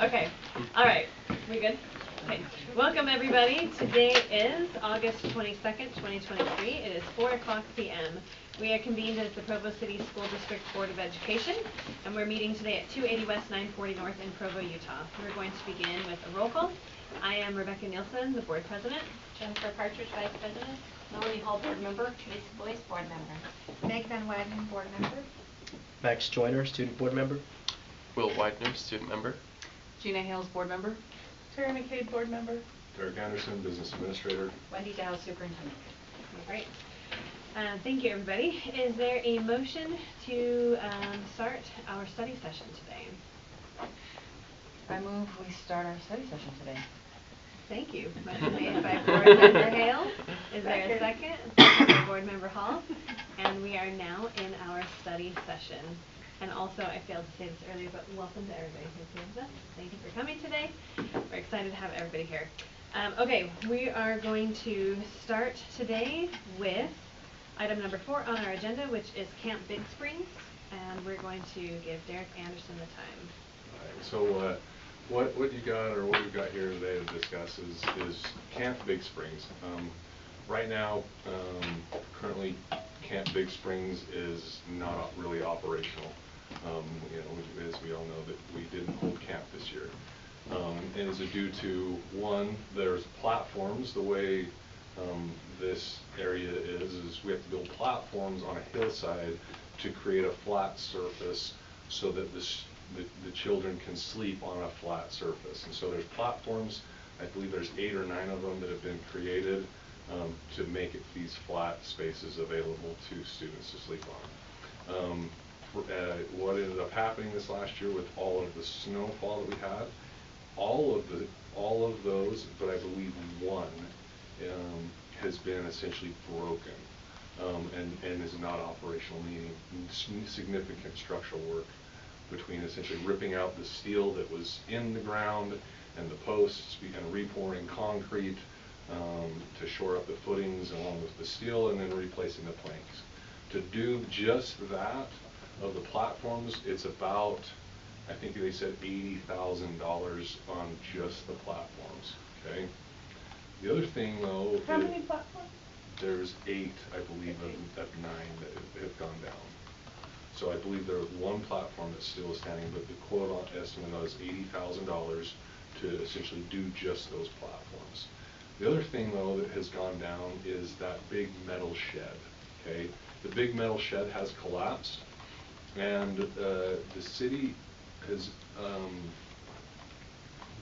Okay. All right. We good? Okay. Welcome everybody. Today is August 22nd, 2023. It is 4:00 p.m. We are convened as the Provo City School District Board of Education, and we're meeting today at 280 West 940 North in Provo, Utah. We're going to begin with a roll call. I am Rebecca Nielsen, the board president. Jennifer Partridge, vice president. Melanie Hall, board member. Teresa Boyce, board member. Meg Van Wagenen, board member. Max Joyner, student board member. Will Widener, student member. Gina Hales, board member. Terry McCabe, board member. Derek Anderson, business administrator. Wendy Dow, superintendent. Great. Thank you, everybody. Is there a motion to start our study session today? I move we start our study session today. Thank you. Motion made by board member Hale. Is there a second? Second by board member Hall. And we are now in our study session. And also, I failed to say this earlier, but welcome to everybody who's here with us. Thank you for coming today. We're excited to have everybody here. Okay, we are going to start today with item number 4 on our agenda, which is Camp Big Springs. And we're going to give Derek Anderson the time. All right, so what you got, or what we've got here today to discuss is Camp Big Springs. Right now, currently, Camp Big Springs is not really operational. As we all know, that we didn't hold camp this year. And is due to, one, there's platforms. The way this area is we have to build platforms on a hillside to create a flat surface so that the children can sleep on a flat surface. And so there's platforms, I believe there's 8 or 9 of them that have been created to make these flat spaces available to students to sleep on. What ended up happening this last year with all of the snowfall that we had, all of those, but I believe one has been essentially broken and is not operational, meaning significant structural work between essentially ripping out the steel that was in the ground and the posts and repouring concrete to shore up the footings along with the steel, and then replacing the planks. To do just that of the platforms, it's about, I think they said $80,000 on just the platforms. Okay. The other thing, though, How many platforms? There's 8, I believe, of 9 that have gone down. So I believe there's one platform that's still standing, but the quote estimate is $80,000 to essentially do just those platforms. The other thing, though, that has gone down is that big metal shed. Okay, the big metal shed has collapsed, and the city has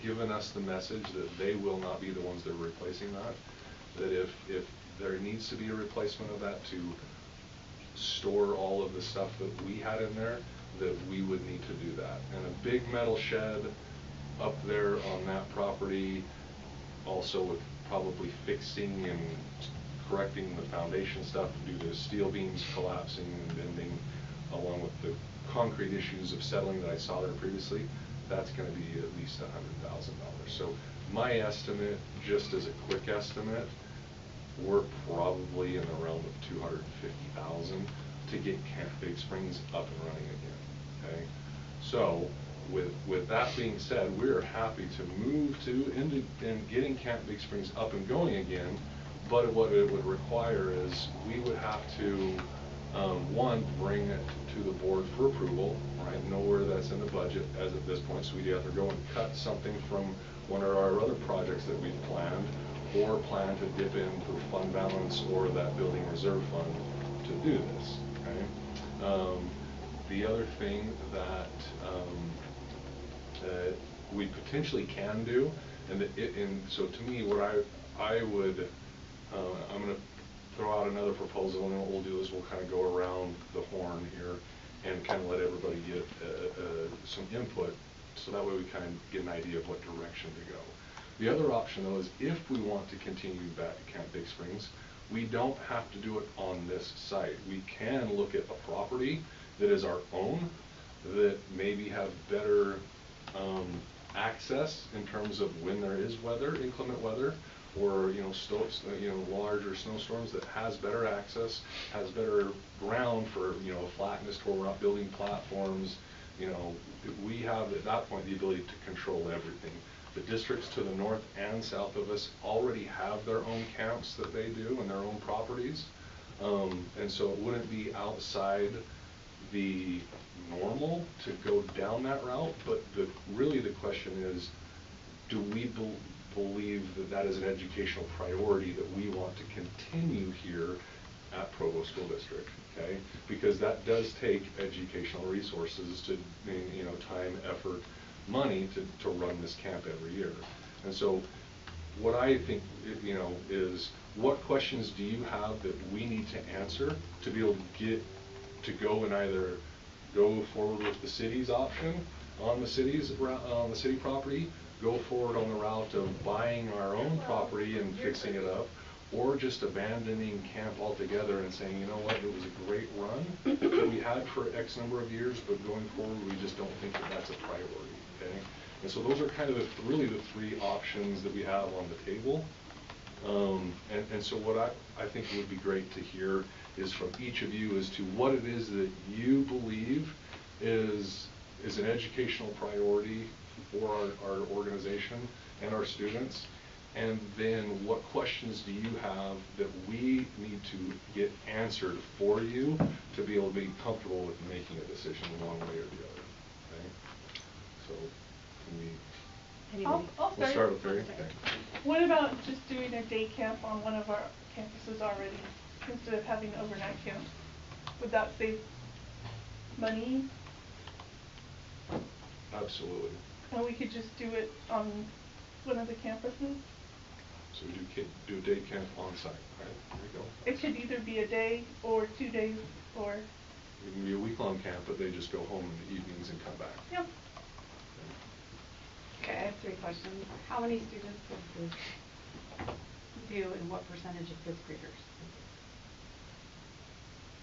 given us the message that they will not be the ones that are replacing that. That if there needs to be a replacement of that to store all of the stuff that we had in there, that we would need to do that. And a big metal shed up there on that property, also with probably fixing and correcting the foundation stuff due to steel beams collapsing and bending, along with the concrete issues of settling that I saw there previously, that's going to be at least $100,000. So my estimate, just as a quick estimate, we're probably in the realm of $250,000 to get Camp Big Springs up and running again. Okay, so with that being said, we're happy to move into getting Camp Big Springs up and going again. But what it would require is we would have to, one, bring it to the board for approval, right? Nowhere that's in the budget as of this point, so we'd either go and cut something from one of our other projects that we've planned, or plan to dip into fund balance or that building reserve fund to do this. Okay? The other thing that we potentially can do, and so to me, what I would, I'm going to throw out another proposal, and what we'll do is we'll kind of go around the horn here and kind of let everybody get some input, so that way we kind of get an idea of what direction to go. The other option, though, is if we want to continue back at Camp Big Springs, we don't have to do it on this site. We can look at a property that is our own, that maybe have better access in terms of when there is weather, inclement weather, or larger snowstorms, that has better access, has better ground for flatness, where we're not building platforms, you know, we have at that point the ability to control everything. The districts to the north and south of us already have their own camps that they do and their own properties. And so it wouldn't be outside the normal to go down that route, but really the question is, do we believe that that is an educational priority that we want to continue here at Provo School District, okay? Because that does take educational resources to, you know, time, effort, money to run this camp every year. And so what I think, you know, is what questions do you have that we need to answer to be able to get to go and either go forward with the city's option on the city property, go forward on the route of buying our own property and fixing it up, or just abandoning camp altogether and saying, you know what, it was a great run that we had for X number of years, but going forward we just don't think that that's a priority, okay? And so those are kind of really the three options that we have on the table. And so what I think would be great to hear is from each of you as to what it is that you believe is an educational priority for our organization and our students, and then what questions do you have that we need to get answered for you to be able to be comfortable with making a decision one way or the other, okay? So can we... I'll We'll start with Barry. Okay. What about just doing a day camp on one of our campuses already, instead of having overnight camp? Would that save money? Absolutely. And we could just do it on one of the campuses? So we do a day camp on site, right? There we go. It could either be a day or 2 days or... It can be a week-long camp, but they just go home in the evenings and come back. Yep. Okay, I have 3 questions. How many students does this do, and what percentage of 5th graders?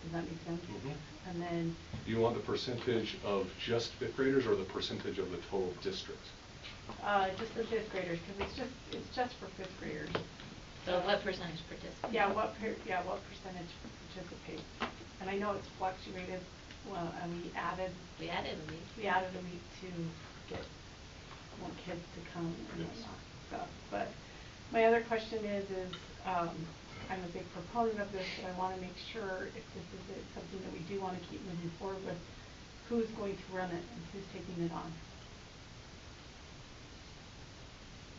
Does that make sense? Mm-hmm. And then... Do you want the percentage of just 5th graders or the percentage of the total district? Just the 5th graders, because it's just for 5th graders. So what percentage participate? Yeah, what percentage participate? And I know it's fluctuated. Well, and we added We added a week. We added a week to get more kids to come and Yes. whatnot, stuff. But my other question is I'm a big proponent of this, but I want to make sure if this is something that we do want to keep moving forward with, who's going to run it and who's taking it on?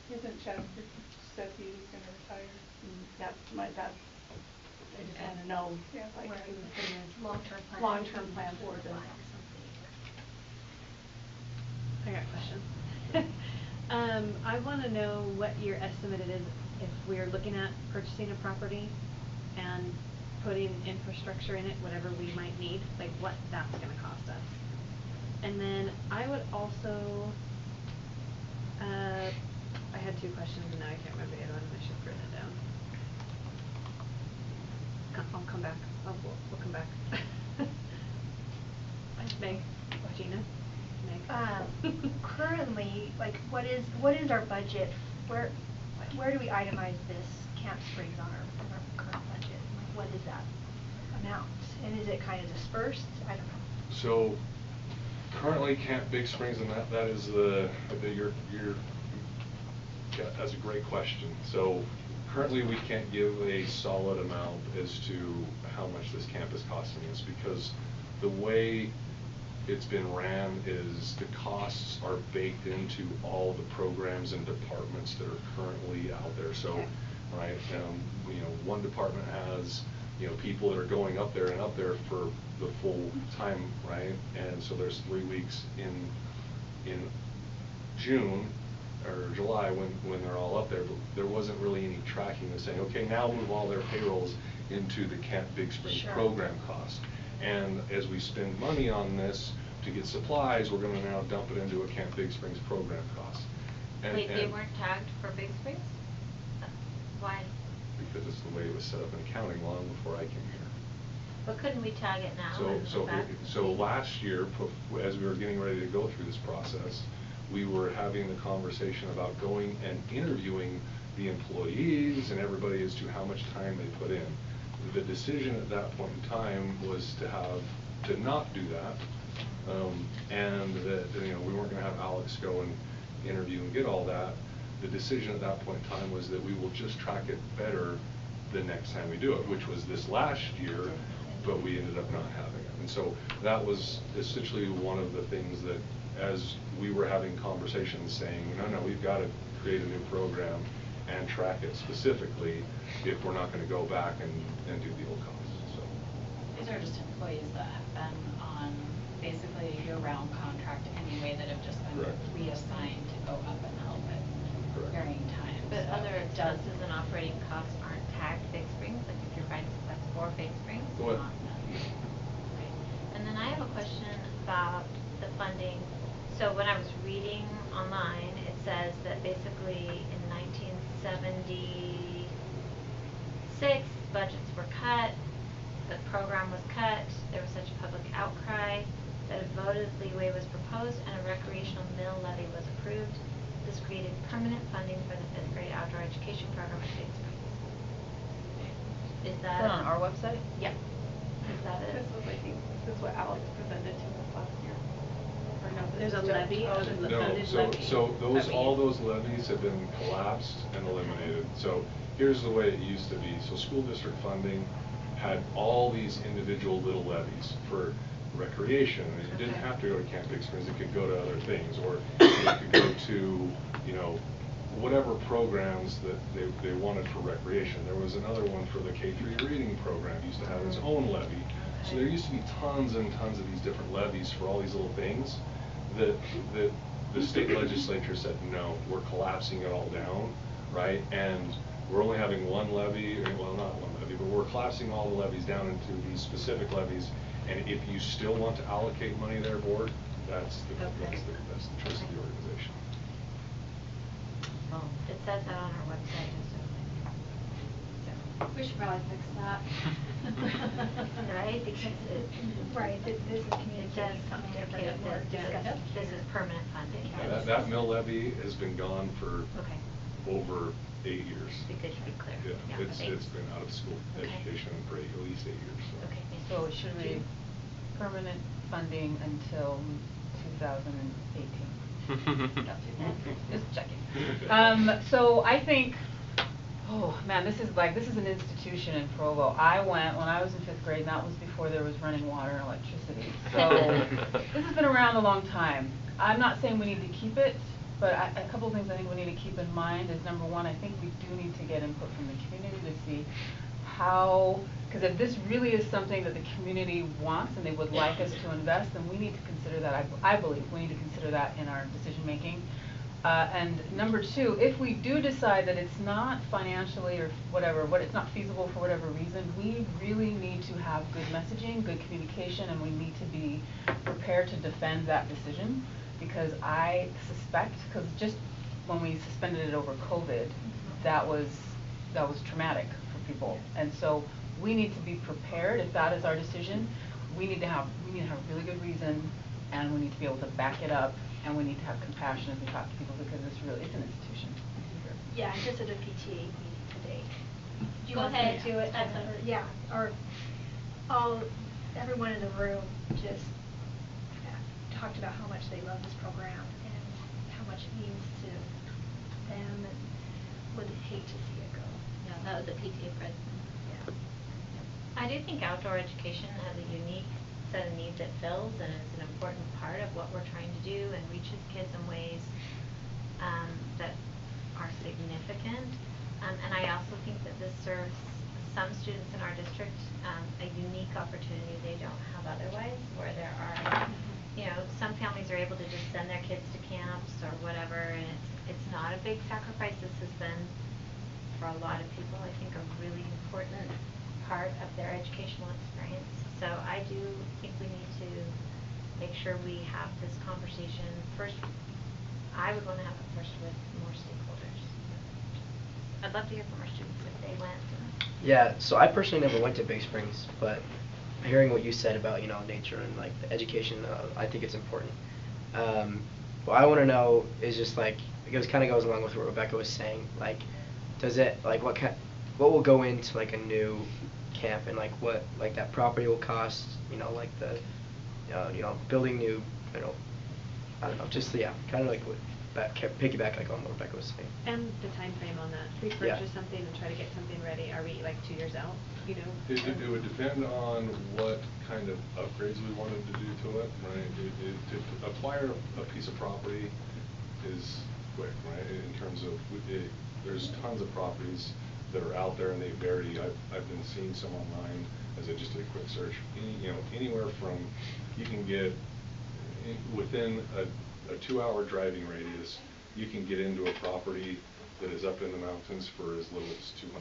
Isn't Chad said he was going to retire? That's I just want to know, Yeah, like, right. who's going to Long-term plan. long-term plan for this. I got a question. I want to know what your estimate is if we're looking at purchasing a property and putting infrastructure in it, whatever we might need, like what that's going to cost us. And then I would also, I had 2 questions and now I can't remember the other one, and I should have written it down. I'll come back. We'll come back. Meg, Gina, Meg. Currently, like, what is our budget? Where do we itemize this Camp Springs on our current budget? Like, what is that amount? And is it kind of dispersed? I don't know. So currently Camp Big Springs, and that is that's a great question. So currently we can't give a solid amount as to how much this camp is costing us, because the way it's been ran is the costs are baked into all the programs and departments that are currently out there. So, right, you know, one department has, you know, people that are going up there for the full time, right? And so there's 3 weeks in June or July when they're all up there, but there wasn't really any tracking to say, okay, now move all their payrolls into the Camp Big Springs program cost. And as we spend money on this to get supplies, we're going to now dump it into a Camp Big Springs program cost. Wait, they weren't tagged for Big Springs? Why? Because it's the way it was set up in accounting long before I came here. But couldn't we tag it now? So last year, as we were getting ready to go through this process, we were having the conversation about going and interviewing the employees and everybody as to how much time they put in. The decision at that point in time was to not do that, and that, you know, we weren't gonna have Alex go and interview and get all that. The decision at that point in time was that we will just track it better the next time we do it, which was this last year, but we ended up not having it. And so that was essentially one of the things that, as we were having conversations saying, no, we've got to create a new program and track it specifically if we're not going to go back and do the old costs. So these are just employees that have been on basically a year-round contract anyway that have just been Correct. reassigned to go up and help at Correct. varying times. But So other it does- expenses and operating costs aren't tagged Big Springs, like if you're finding supplies for Big Springs? What? Not, no. Okay. And then I have a question about the funding. So when I was reading online, it says that basically in 1976, budgets were cut, the program was cut, there was such a public outcry that a voted leeway was proposed and a recreational mill levy was approved. This created permanent funding for the 5th grade outdoor education program at Big Springs. Is that? Is that on our website? Yep. Is that it? This was, I think, this is what Alex presented to us last year. Or no, this There's is a just- levy, oh, there's this a is- no, funded so levy. all those levies have been collapsed and eliminated. So here's the way it used to be. So school district funding had all these individual little levies for recreation. And it didn't have to go to Camp Big Springs. It could go to other things, or it could go to, you know, whatever programs that they wanted for recreation. There was another one for the K-3 reading program, used to have its own levy. So there used to be tons and tons of these different levies for all these little things that the state legislature said, no, we're collapsing it all down, right? And we're only having one levy, well, not one levy, but we're collapsing all the levies down into these specific levies. And if you still want to allocate money there, board, that's the choice of the organization. Well, it says that on our website, so. We should probably fix that. Right, because it. Right, this is It says, communicating something different okay, than we're discussing. this is permanent funding. Yeah, that mill levy has been gone for Okay. over 8 years. Be good to be clear. Yeah, it's thanks. been out of school Okay. education for at least 8 years. Okay, thank So you. it should read permanent funding until 2018. Just checking. So I think, oh man, this is an institution in Provo. I went when I was in 5th grade, and that was before there was running water and electricity. So this has been around a long time. I'm not saying we need to keep it, but a couple of things I think we need to keep in mind is, number one, I think we do need to get input from the community to see how, because if this really is something that the community wants and they would like us to invest, then we need to consider that. I believe we need to consider that in our decision making. And number two, if we do decide that it's not financially or whatever, it's not feasible for whatever reason, we really need to have good messaging, good communication, and we need to be prepared to defend that decision. Because I suspect, because just when we suspended it over COVID, that was traumatic for people. And so we need to be prepared. If that is our decision, we need to have really good reason, and we need to be able to back it up, and we need to have compassion as we talk to people, because it's an institution. Yeah, I just at a PTA meeting today. Do you Go want to ahead. do it? That's all right. Yeah, everyone in the room just talked about how much they love this program and how much it means to them, and would hate to see it go. Yeah, that was a PTA president. Yeah. I do think outdoor education has a unique set of needs it fills, and it's an important part of what we're trying to do and reaches kids in ways that are significant. And I also think that this serves some students in our district a unique opportunity they don't have otherwise, where there are, some families are able to just send their kids to camps or whatever, and it's not a big sacrifice. This has been, for a lot of people, I think, a really important part of their educational experience. So I do think we need to make sure we have this conversation first. I would want to have it first with more stakeholders. I'd love to hear from our students if they went. Yeah, so I personally never went to Big Springs, but hearing what you said about, nature and like the education, I think it's important. What I want to know is just like, it kind of goes along with what Rebecca was saying, like, does it, like, what will go into like a new camp, and like what, like that property will cost, like the building new, I don't know, just, yeah, kind of like what, piggyback like on what Rebecca was saying. And the time frame on that. If we Yeah. purchase something and try to get something ready, are we like 2 years out, It would depend on what kind of upgrades we wanted to do to it, right? To acquire a piece of property is quick, right? In terms of, there's tons of properties that are out there and they vary. I've been seeing some online as I just did a quick search. Anywhere from, you can get, within a 2-hour driving radius, you can get into a property that is up in the mountains for as little as $200,000,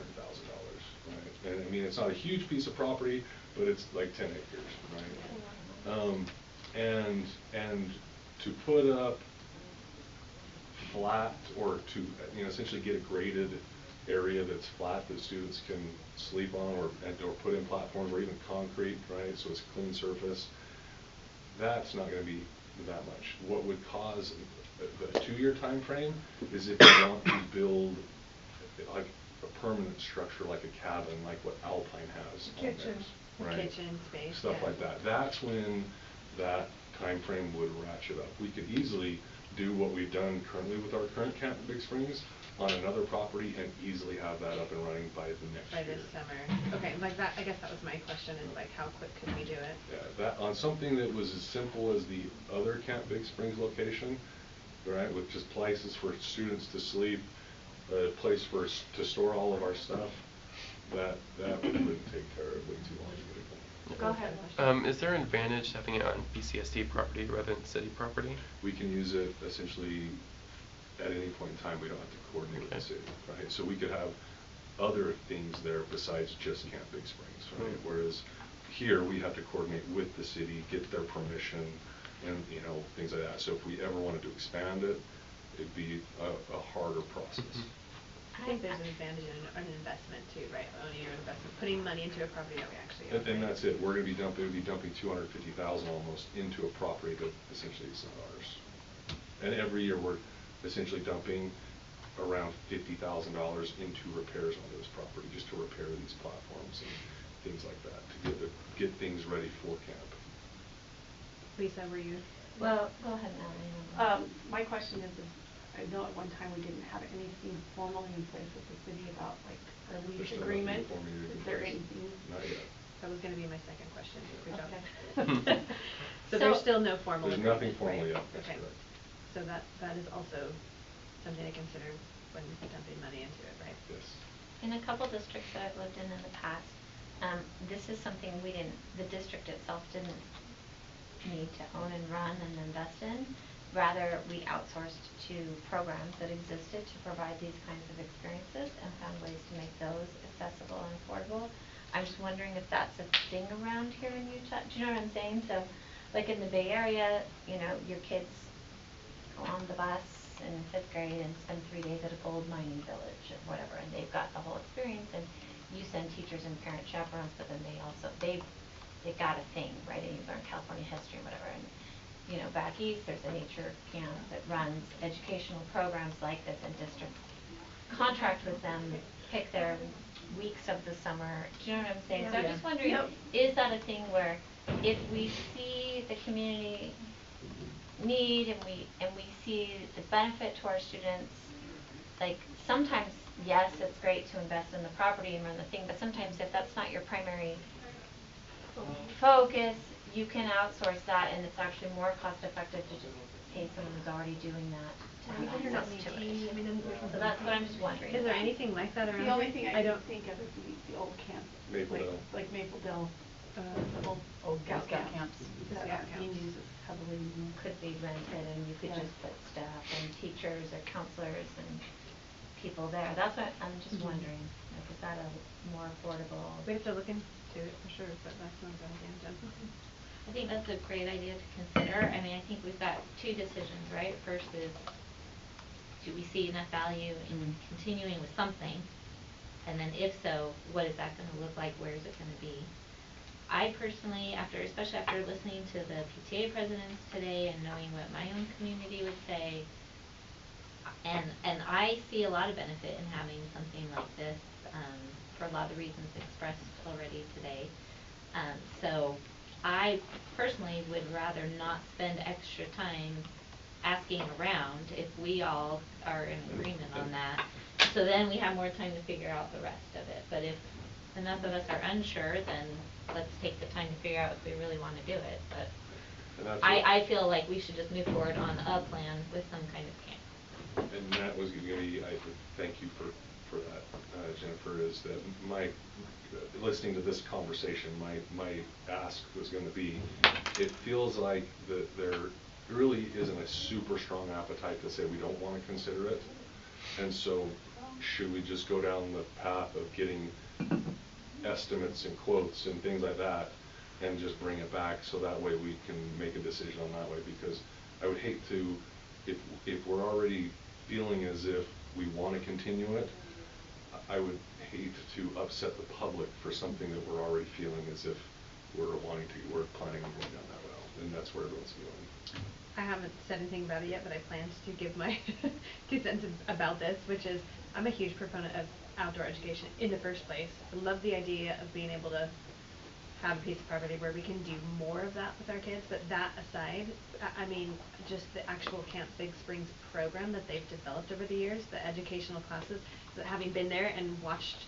right? And I mean, it's not a huge piece of property, but it's like 10 acres, right? And to put up flat, or to essentially get a graded area that's flat that students can sleep on, or put in platforms, or even concrete, right? So it's a clean surface. That's not going to be that much. What would cause a 2-year time frame is if you want to build like a permanent structure, like a cabin, like what Alpine has. Kitchen. Right? Kitchen space. Stuff yeah. like that. That's when that time frame would ratchet up. We could easily do what we've done currently with our current camp in Big Springs on another property and easily have that up and running by the next year. By this summer. Okay, like that, I guess that was my question, is like how quick could we do it? Yeah, that on something that was as simple as the other Camp Big Springs location, right, with just places for students to sleep, a place to store all of our stuff, that wouldn't take terribly too long to get it Go ahead. Is there an advantage to having it on PCSD property rather than city property? We can use it essentially at any point in time. We don't have to coordinate with the city, right? So we could have other things there besides just Camp Big Springs, right? Whereas here we have to coordinate with the city, get their permission, and things like that. So if we ever wanted to expand it, it'd be a harder process. I think there's an advantage in an investment too, right? Owning your investment, putting money into a property that we actually own. And that's it. We're going to be dumping $250,000 almost into a property that essentially is not ours. And every year we're essentially dumping around $50,000 into repairs on this property, just to repair these platforms and things like that, to get things ready for camp. Lisa, were you? Well, go ahead, Melanie. My question is I know at one time we didn't have anything formally in place with the city about like our lease There's still agreement. nothing formally in Is there place. anything? Not yet. That was going to be my second question. Good job. Okay. So there's still no formal There's agreement, nothing formally right? up. That's Okay. correct. So that is also something to consider when dumping money into it, right? Yes. In a couple districts that I've lived in the past, this is something the district itself didn't need to own and run and invest in. Rather, we outsourced to programs that existed to provide these kinds of experiences and found ways to make those accessible and affordable. I'm just wondering if that's a thing around here in Utah. Do you know what I'm saying? So, like in the Bay Area, your kids go on the bus in 5th grade and spend 3 days at a gold mining village or whatever, and they've got the whole experience, and you send teachers and parent chaperones, but then they got a thing, right? And you learn California history and whatever. And back east, there's a nature camp that runs educational programs like this, and districts contract with them, pick their weeks of the summer. Do you know what I'm saying? So I'm just wondering, is that a thing where if we see the community need and we see the benefit to our students, like sometimes, yes, it's great to invest in the property and run the thing, but sometimes if that's not your primary focus, you can outsource that, and it's actually more cost effective to just pay someone who's already doing that to have access to it. So that's what I'm just wondering. Is there anything like that around? The only thing I don't can think of is the old camp. Maple Dell. Like Maple Dell. The old scout Scout camps. camps. That Scout being camps. used heavily. Could be rented, and you could Yeah. just put staff and teachers or counselors and people there. That's what I'm just wondering. Like, is that a more affordable? We have to look into it for sure, but that sounds like a Jen. I think that's a great idea to consider. I mean, I think we've got two decisions, right? First is, do we see enough value in continuing with something? And then if so, what is that going to look like? Where is it going to be? I personally, especially after listening to the PTA presidents today and knowing what my own community would say, and I see a lot of benefit in having something like this, for a lot of the reasons expressed already today. So I personally would rather not spend extra time asking around if we all are in agreement on that. So then we have more time to figure out the rest of it. But if enough of us are unsure, then let's take the time to figure out if we really wanna do it, but And that's I feel like we should just move forward on a plan with some kind of camp. And that was gonna be, I would thank you for that, Jennifer, is that listening to this conversation, my ask was gonna be, it feels like that there really isn't a super strong appetite to say we don't wanna consider it. And so, should we just go down the path of getting estimates and quotes and things like that, and just bring it back, so that way we can make a decision on that way? Because I would hate to, if we're already feeling as if we want to continue it, I would hate to upset the public for something that we're already feeling as if we're planning on going down that route, and that's where everyone's feeling. I haven't said anything about it yet, but I planned to give my 2 cents about this, which is, I'm a huge proponent of outdoor education in the first place. I love the idea of being able to have a piece of property where we can do more of that with our kids, but that aside, I mean, just the actual Camp Big Springs program that they've developed over the years, the educational classes, that having been there and watched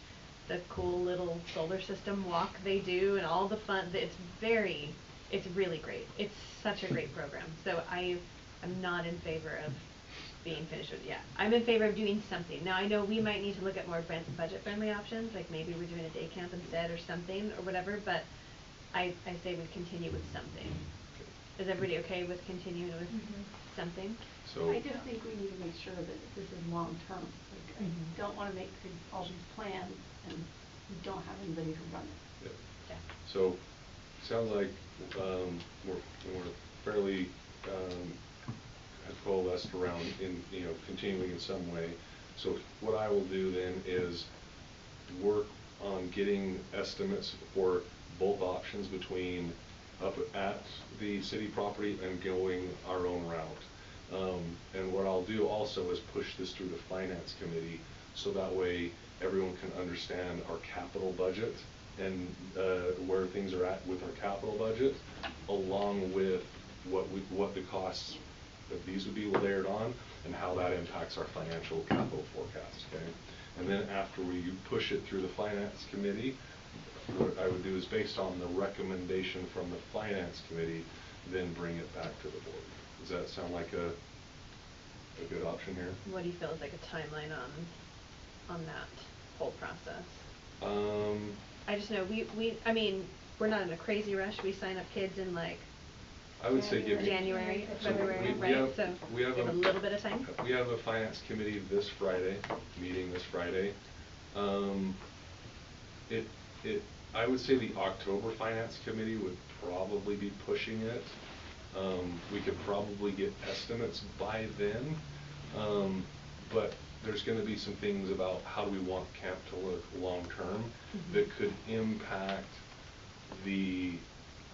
the cool little solar system walk they do and all the fun, it's really great. It's such a great program. So I'm not in favor of being finished with it yet. I'm in favor of doing something. Now I know we might need to look at more budget friendly options, like maybe we're doing a day camp instead or something or whatever, but I say we continue with something. Is everybody okay with continuing with something? So I just think we need to make sure that this is long-term. Like, I don't wanna make all these plans and we don't have anybody to run it. Yeah. So, sounds like we're fairly coalesced around in, continuing in some way. So what I will do then is work on getting estimates for both options between up at the city property and going our own route. And what I'll do also is push this through the finance committee, so that way everyone can understand our capital budget and where things are at with our capital budget, along with what the costs of these would be layered on, and how that impacts our financial capital forecast, okay? And then after we push it through the finance committee, what I would do is, based on the recommendation from the finance committee, then bring it back to the board. Does that sound like a good option here? What do you feel is like a timeline on that whole process? I just know I mean, we're not in a crazy rush. We sign up kids in like I would say give January, so February, we right? have, So we have a little bit of time. We have a finance committee this Friday, meeting this Friday. I would say the October finance committee would probably be pushing it. We could probably get estimates by then, but there's going to be some things about how do we want camp to look long-term that could impact the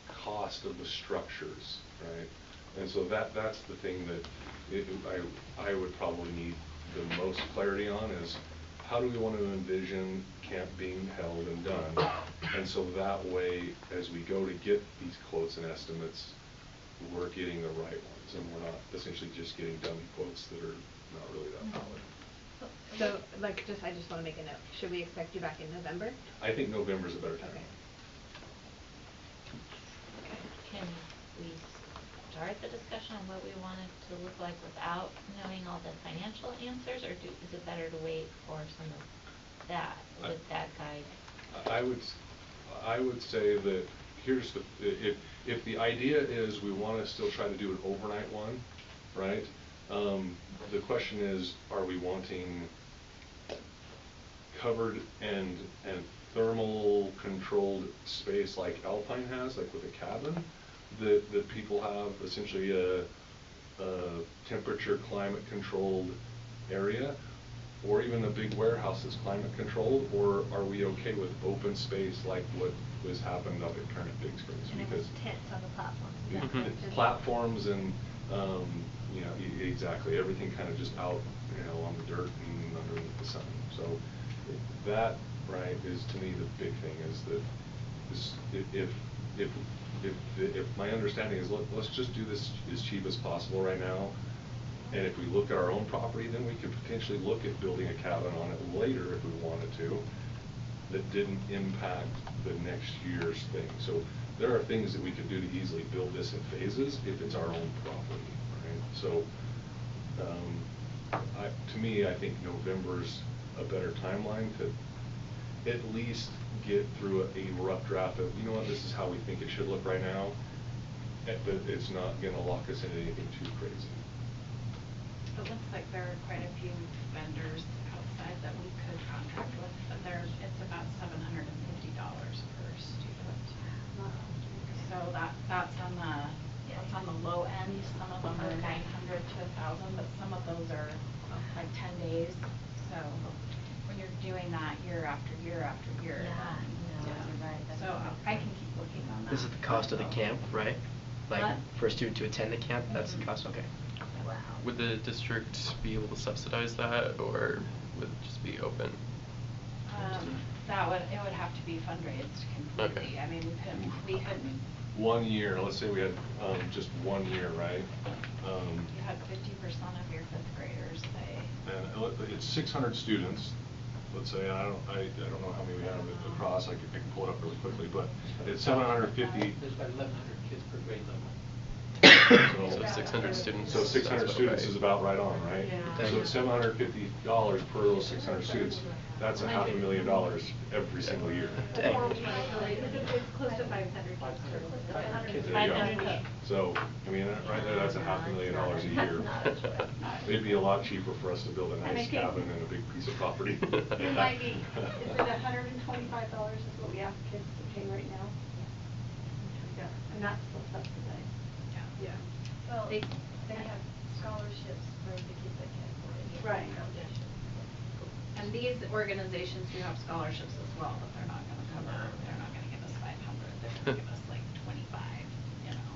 cost of the structures, right? And so that's the thing that I would probably need the most clarity on, is how do we want to envision camp being held and done? And so that way, as we go to get these quotes and estimates, we're getting the right ones, and we're not essentially just getting dummy quotes that are not really that valid. So, like, I just want to make a note. Should we expect you back in November? I think November's a better time. Okay. Can we start the discussion on what we want it to look like without knowing all the financial answers, or is it better to wait for some of that with that guide? I would say that here's if the idea is we want to still try to do an overnight one, right? The question is, are we wanting covered and thermal controlled space like Alpine has, like with a cabin, that people have essentially a temperature climate controlled area, or even a big warehouse that's climate controlled? Or are we okay with open space like what has happened up at Camp Big Springs? And Because tents on the platforms. platforms and exactly, everything kind of just out on the dirt and underneath the sun. So that, right, is to me the big thing, is that if if my understanding is, let's just do this as cheap as possible right now. And if we look at our own property, then we could potentially look at building a cabin on it later if we wanted to, that didn't impact the next year's thing. So there are things that we could do to easily build this in phases if it's our own property, right? So, to me, I think November's a better timeline to at least get through a rough draft of, you know what, this is how we think it should look right now, but it's not gonna lock us into anything too crazy. It looks like there are quite a few vendors outside that we could contract with, but it's about $750 per student. So that's on the low end. Some of them are 900 to 1,000, but some of those are like 10 days. So when you're doing that year after year after year, You're right. so I can keep looking on that. This is the cost of the camp, right? Like, What? for a student to attend the camp, that's the cost, okay. Wow. Would the district be able to subsidize that, or would it just be open? It would have to be fundraised completely. Okay. I mean, we couldn't. 1 year, let's say we had just 1 year, right? You had 50% of your fifth graders say. And it's 600 students. Let's say I don't know how many we have across. I can pull it up really quickly, but it's 750. There's about 1,100 kids per grade level. So 600 students. So 600 sounds students about is right. about right on, right? Yeah. So it's $750 per those 600 students. That's $500,000 every single year. Dang. It's close to 500 kids. There you go. So, I mean, right there, that's $500,000 a year. It'd be a lot cheaper for us to build a And I nice think cabin and a big piece of property. It might be, is it $125 is what we ask kids to pay right now? Yeah, and that's still subsidized. Yeah. Well, They- they have scholarships for the kids that can't afford it. Right. Foundation. And these organizations do have scholarships as well, but they're not gonna give us 500, they're gonna give us like 25, you know.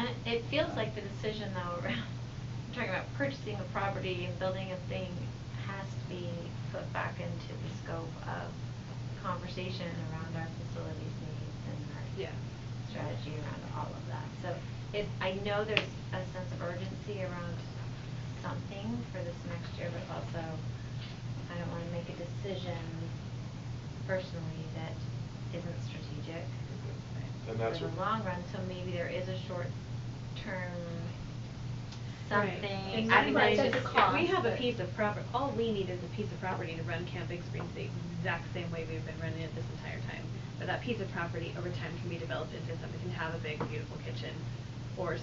And it feels like the decision though, around, I'm talking about purchasing a property and building a thing has to be put back into the scope of conversation around our facilities needs and our strategy around all of that. So I know there's a sense of urgency around something for this next year, but also I don't wanna make a decision personally that isn't strategic And that's for the what- long run, so maybe there is a short term Right. something. In I my mean, mind, that's if just we have a cost, piece of property, all we need is a piece of property to run Camp Big Springs the exact same way we've been running it this entire time. But that piece of property over time can be developed into something, can have a big, beautiful kitchen, or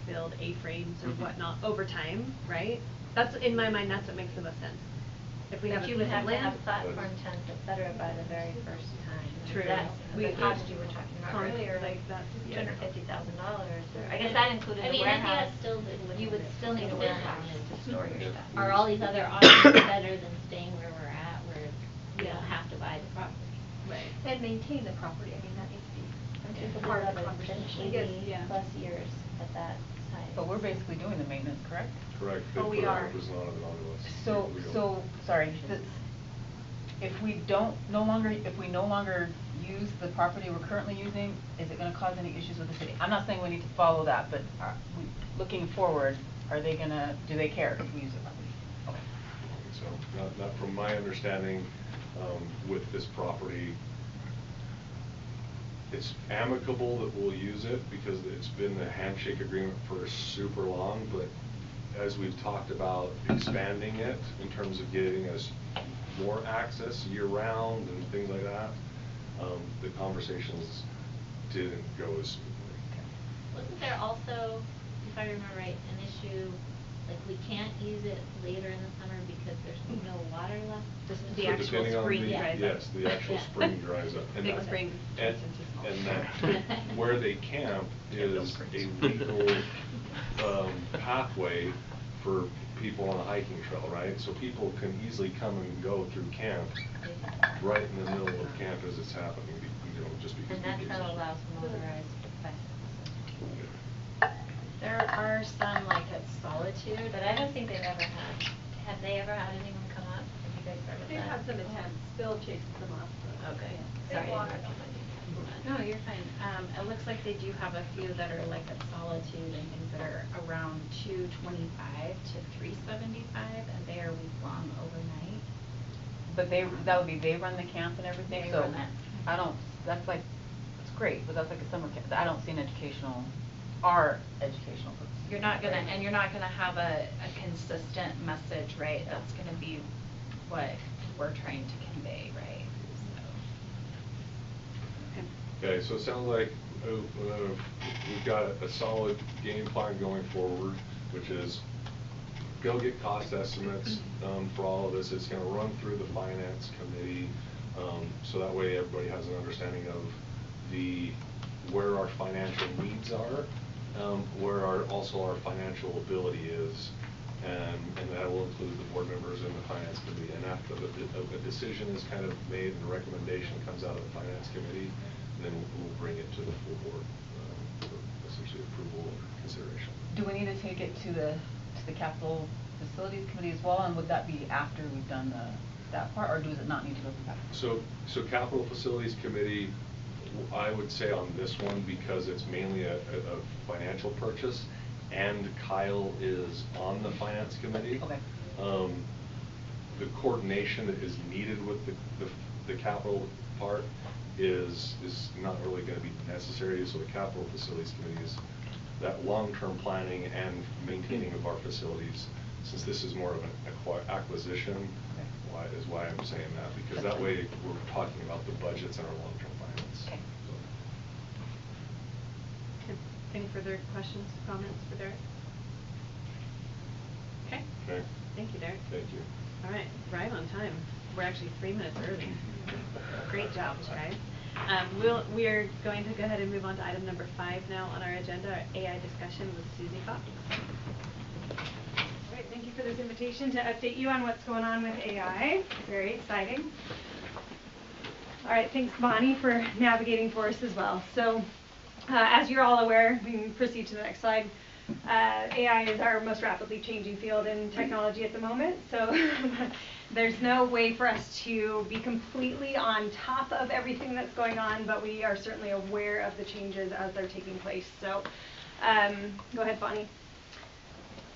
build A-frames or whatnot over time, right? That's, in my mind, that's what makes the most sense. If we have a but you piece would of have to land. have platform tents, et cetera, by the very first time. True. That's We- the cost you were talking about earlier, like that's, yeah. $250,000, or, I guess that included I a mean, I think warehouse. that's still the. You would still need a warehouse to store your stuff. Are all these other options better than staying where we're at, where we don't have to buy the property? Right. And maintain the property, I mean, that needs to be, I think, a Build part up of the and conversation. potentially Yes. be plus years at that site. But we're basically doing the maintenance, correct? Correct. Oh, we are. It was not onto us. So, We don't- so, sorry, if we no longer use the property we're currently using, is it gonna cause any issues with the city? I'm not saying we need to follow that, but looking forward, do they care if we use the property? Okay. So, not from my understanding, with this property, it's amicable that we'll use it because it's been a handshake agreement for super long, but as we've talked about expanding it in terms of getting us more access year-round and things like that, the conversations didn't go as smoothly. Wasn't there also, if I remember right, an issue, like we can't use it later in the summer because there's no water left? The So actual depending on spring the- dries up. Yes, the actual Yeah. spring dries up. And Big that- spring And, turns into small. and that, where they camp is a legal, pathway for people on a hiking trail, right? So people can easily come and go through camp right in the middle of camp as it's happening, you know, just because. And that people trail just- allows motorized bicycles. There are some like at Solitude. But I don't think they've ever have they ever had anyone come up? Have you guys heard of that? They've had some attempts, Bill chases them off. Okay, They sorry. walk. No, you're fine. It looks like they do have a few that are like at Solitude and things that are around $225 to $375, and they are week-long overnight. But that would be, they run the camp and everything, They so run that. I don't, that's like, it's great, but that's like a summer camp. I don't see an educational, our educational purpose. You're not gonna, and you're not gonna have a consistent message, right? That's gonna be what we're trying to convey, right? So. Okay, so it sounds like we've got a solid game plan going forward, which is go get cost estimates for all of this. It's going to run through the finance committee, so that way everybody has an understanding of where our financial needs are, where also our financial ability is, and that will include the board members and the finance committee. And after a decision is kind of made and a recommendation comes out of the finance committee, then we'll bring it to the full board for essentially approval or consideration. Do we need to take it to the capital facilities committee as well, and would that be after we've done that part, or does it not need to go through capital? So capital facilities committee, I would say on this one, because it's mainly a financial purchase, and Kyle is on the finance committee. Okay. The coordination that is needed with the capital part is not really going to be necessary. So the capital facilities committee is that long-term planning and maintaining of our facilities. Since this is more of an acquisition, is why I'm saying that, because that way we're talking about the budgets and our long-term finance. Okay. Any further questions, comments for Derek? Okay. Okay. Thank you, Derek. Thank you. All right, right on time. We're actually 3 minutes early. Great job, guys. We are going to go ahead and move on to item number 5 now on our agenda, our AI discussion with Susie Fox. All right, thank you for this invitation to update you on what's going on with AI. Very exciting. All right, thanks Bonnie for navigating for us as well. So, as you're all aware, we can proceed to the next slide. AI is our most rapidly changing field in technology at the moment, so there's no way for us to be completely on top of everything that's going on, but we are certainly aware of the changes as they're taking place. So go ahead, Bonnie.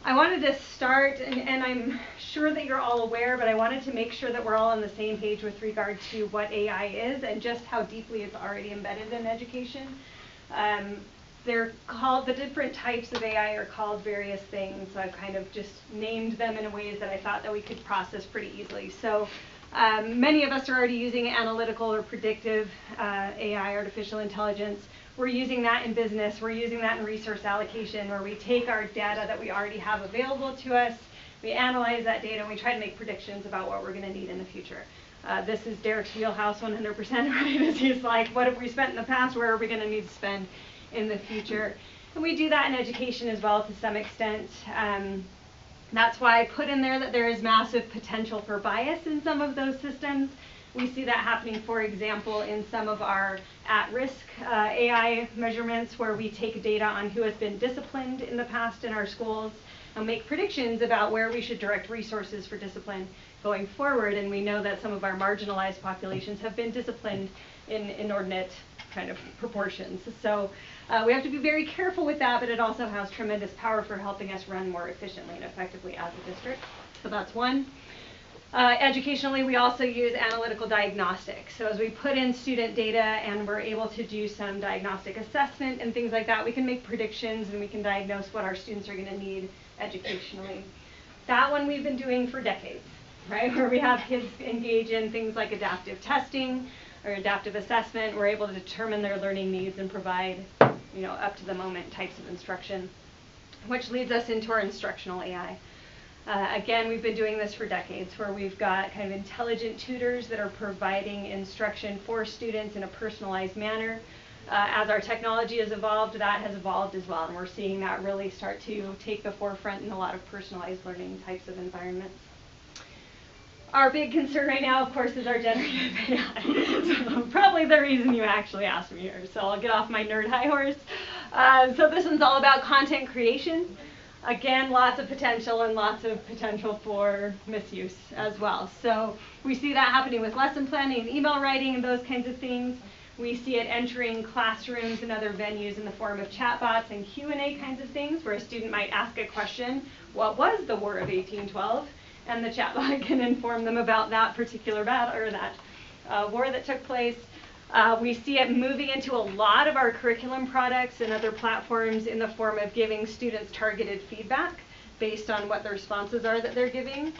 I wanted to start, and I'm sure that you're all aware, but I wanted to make sure that we're all on the same page with regard to what AI is and just how deeply it's already embedded in education. They're called, the different types of AI are called various things. So I've kind of just named them in ways that I thought that we could process pretty easily. So many of us are already using analytical or predictive AI, artificial intelligence. We're using that in business. We're using that in resource allocation, where we take our data that we already have available to us, we analyze that data, and we try to make predictions about what we're going to need in the future. This is Derek's wheelhouse 100%, right? As he's like, what have we spent in the past? Where are we going to need to spend in the future? And we do that in education as well to some extent. That's why I put in there that there is massive potential for bias in some of those systems. We see that happening, for example, in some of our at-risk AI measurements, where we take data on who has been disciplined in the past in our schools and make predictions about where we should direct resources for discipline going forward. And we know that some of our marginalized populations have been disciplined in inordinate kind of proportions. So we have to be very careful with that, but it also has tremendous power for helping us run more efficiently and effectively as a district. So that's one. Educationally, we also use analytical diagnostics. So as we put in student data and we're able to do some diagnostic assessment and things like that, we can make predictions and we can diagnose what our students are going to need educationally. That one we've been doing for decades, right? Where we have kids engage in things like adaptive testing or adaptive assessment. We're able to determine their learning needs and provide, up to the moment types of instruction, which leads us into our instructional AI. Again, we've been doing this for decades, where we've got kind of intelligent tutors that are providing instruction for students in a personalized manner. As our technology has evolved, that has evolved as well, and we're seeing that really start to take the forefront in a lot of personalized learning types of environments. Our big concern right now, of course, is our generative AI. So probably the reason you actually asked me here, so I'll get off my nerd high horse. So this one's all about content creation. Again, lots of potential and lots of potential for misuse as well. So we see that happening with lesson planning and email writing and those kinds of things. We see it entering classrooms and other venues in the form of chatbots and Q&A kinds of things, where a student might ask a question, what was the War of 1812? And the chatbot can inform them about that particular battle or that war that took place. We see it moving into a lot of our curriculum products and other platforms in the form of giving students targeted feedback based on what the responses are that they're giving.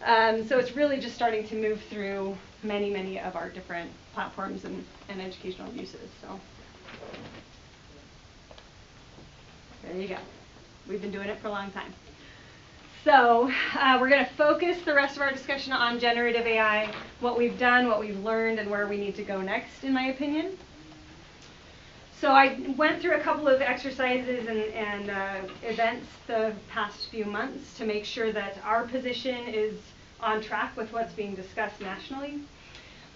So it's really just starting to move through many of our different platforms and educational uses. So there you go. We've been doing it for a long time. So we're going to focus the rest of our discussion on generative AI, what we've done, what we've learned, and where we need to go next, in my opinion. So I went through a couple of exercises and events the past few months to make sure that our position is on track with what's being discussed nationally.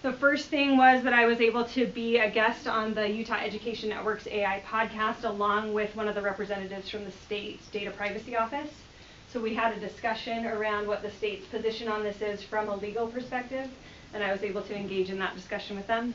The first thing was that I was able to be a guest on the Utah Education Network's AI podcast, along with one of the representatives from the state's data privacy office. So we had a discussion around what the state's position on this is from a legal perspective, and I was able to engage in that discussion with them.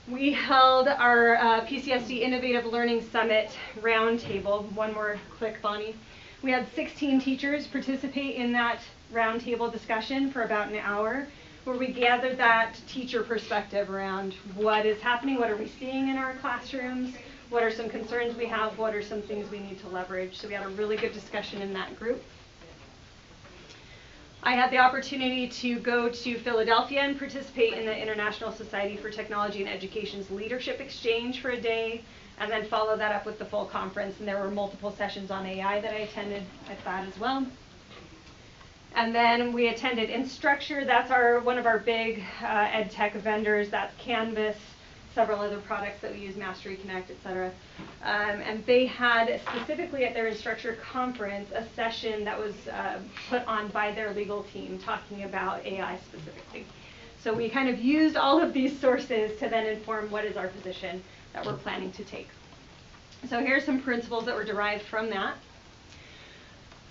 We held our PCSD Innovative Learning Summit roundtable. One more click, Bonnie. We had 16 teachers participate in that roundtable discussion for about an hour, where we gathered that teacher perspective around what is happening, what are we seeing in our classrooms, what are some concerns we have, what are some things we need to leverage. So we had a really good discussion in that group. I had the opportunity to go to Philadelphia and participate in the International Society for Technology and Education's Leadership Exchange for a day, and then follow that up with the full conference. And there were multiple sessions on AI that I attended at that as well. And then we attended Instructure. That's one of our big ed tech vendors. That's Canvas, several other products that we use, Mastery Connect, etc. And they had, specifically at their Instructure conference, a session that was put on by their legal team talking about AI specifically. So we kind of used all of these sources to then inform what is our position that we're planning to take. So here's some principles that were derived from that.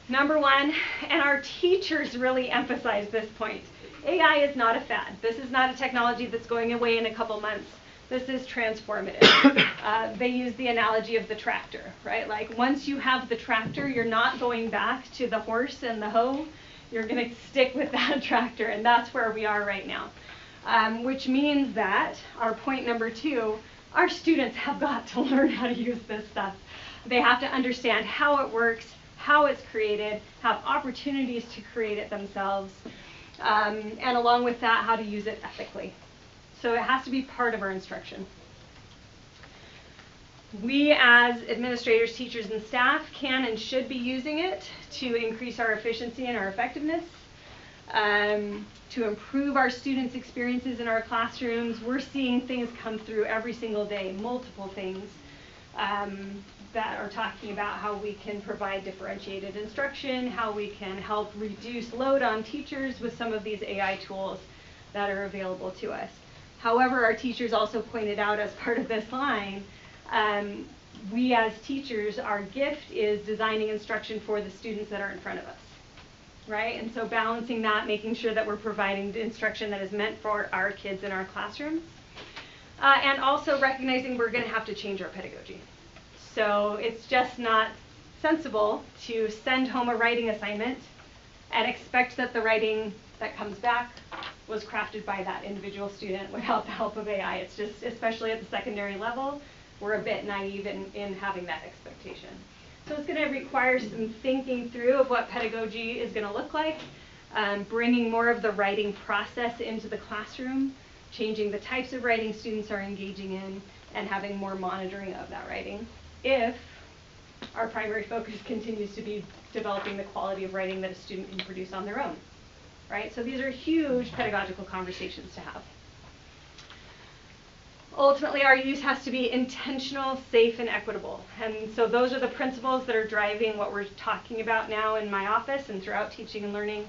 Number one, and our teachers really emphasize this point, AI is not a fad. This is not a technology that's going away in a couple months. This is transformative. They use the analogy of the tractor, right? Like once you have the tractor, you're not going back to the horse and the hoe. You're going to stick with that tractor, and that's where we are right now. Which means that, our point number two, our students have got to learn how to use this stuff. They have to understand how it works, how it's created, have opportunities to create it themselves, and along with that, how to use it ethically. So it has to be part of our instruction. We as administrators, teachers, and staff can and should be using it to increase our efficiency and our effectiveness, to improve our students' experiences in our classrooms. We're seeing things come through every single day, multiple things that are talking about how we can provide differentiated instruction, how we can help reduce load on teachers with some of these AI tools that are available to us. However, our teachers also pointed out as part of this line, we as teachers, our gift is designing instruction for the students that are in front of us, right? And so balancing that, making sure that we're providing the instruction that is meant for our kids in our classrooms, and also recognizing we're going to have to change our pedagogy. So it's just not sensible to send home a writing assignment and expect that the writing that comes back was crafted by that individual student without the help of AI. It's just, especially at the secondary level, we're a bit naive in having that expectation. So it's going to require some thinking through of what pedagogy is going to look like, bringing more of the writing process into the classroom, changing the types of writing students are engaging in, and having more monitoring of that writing, if our primary focus continues to be developing the quality of writing that a student can produce on their own. Right? So these are huge pedagogical conversations to have. Ultimately, our use has to be intentional, safe, and equitable. And so those are the principles that are driving what we're talking about now in my office and throughout teaching and learning.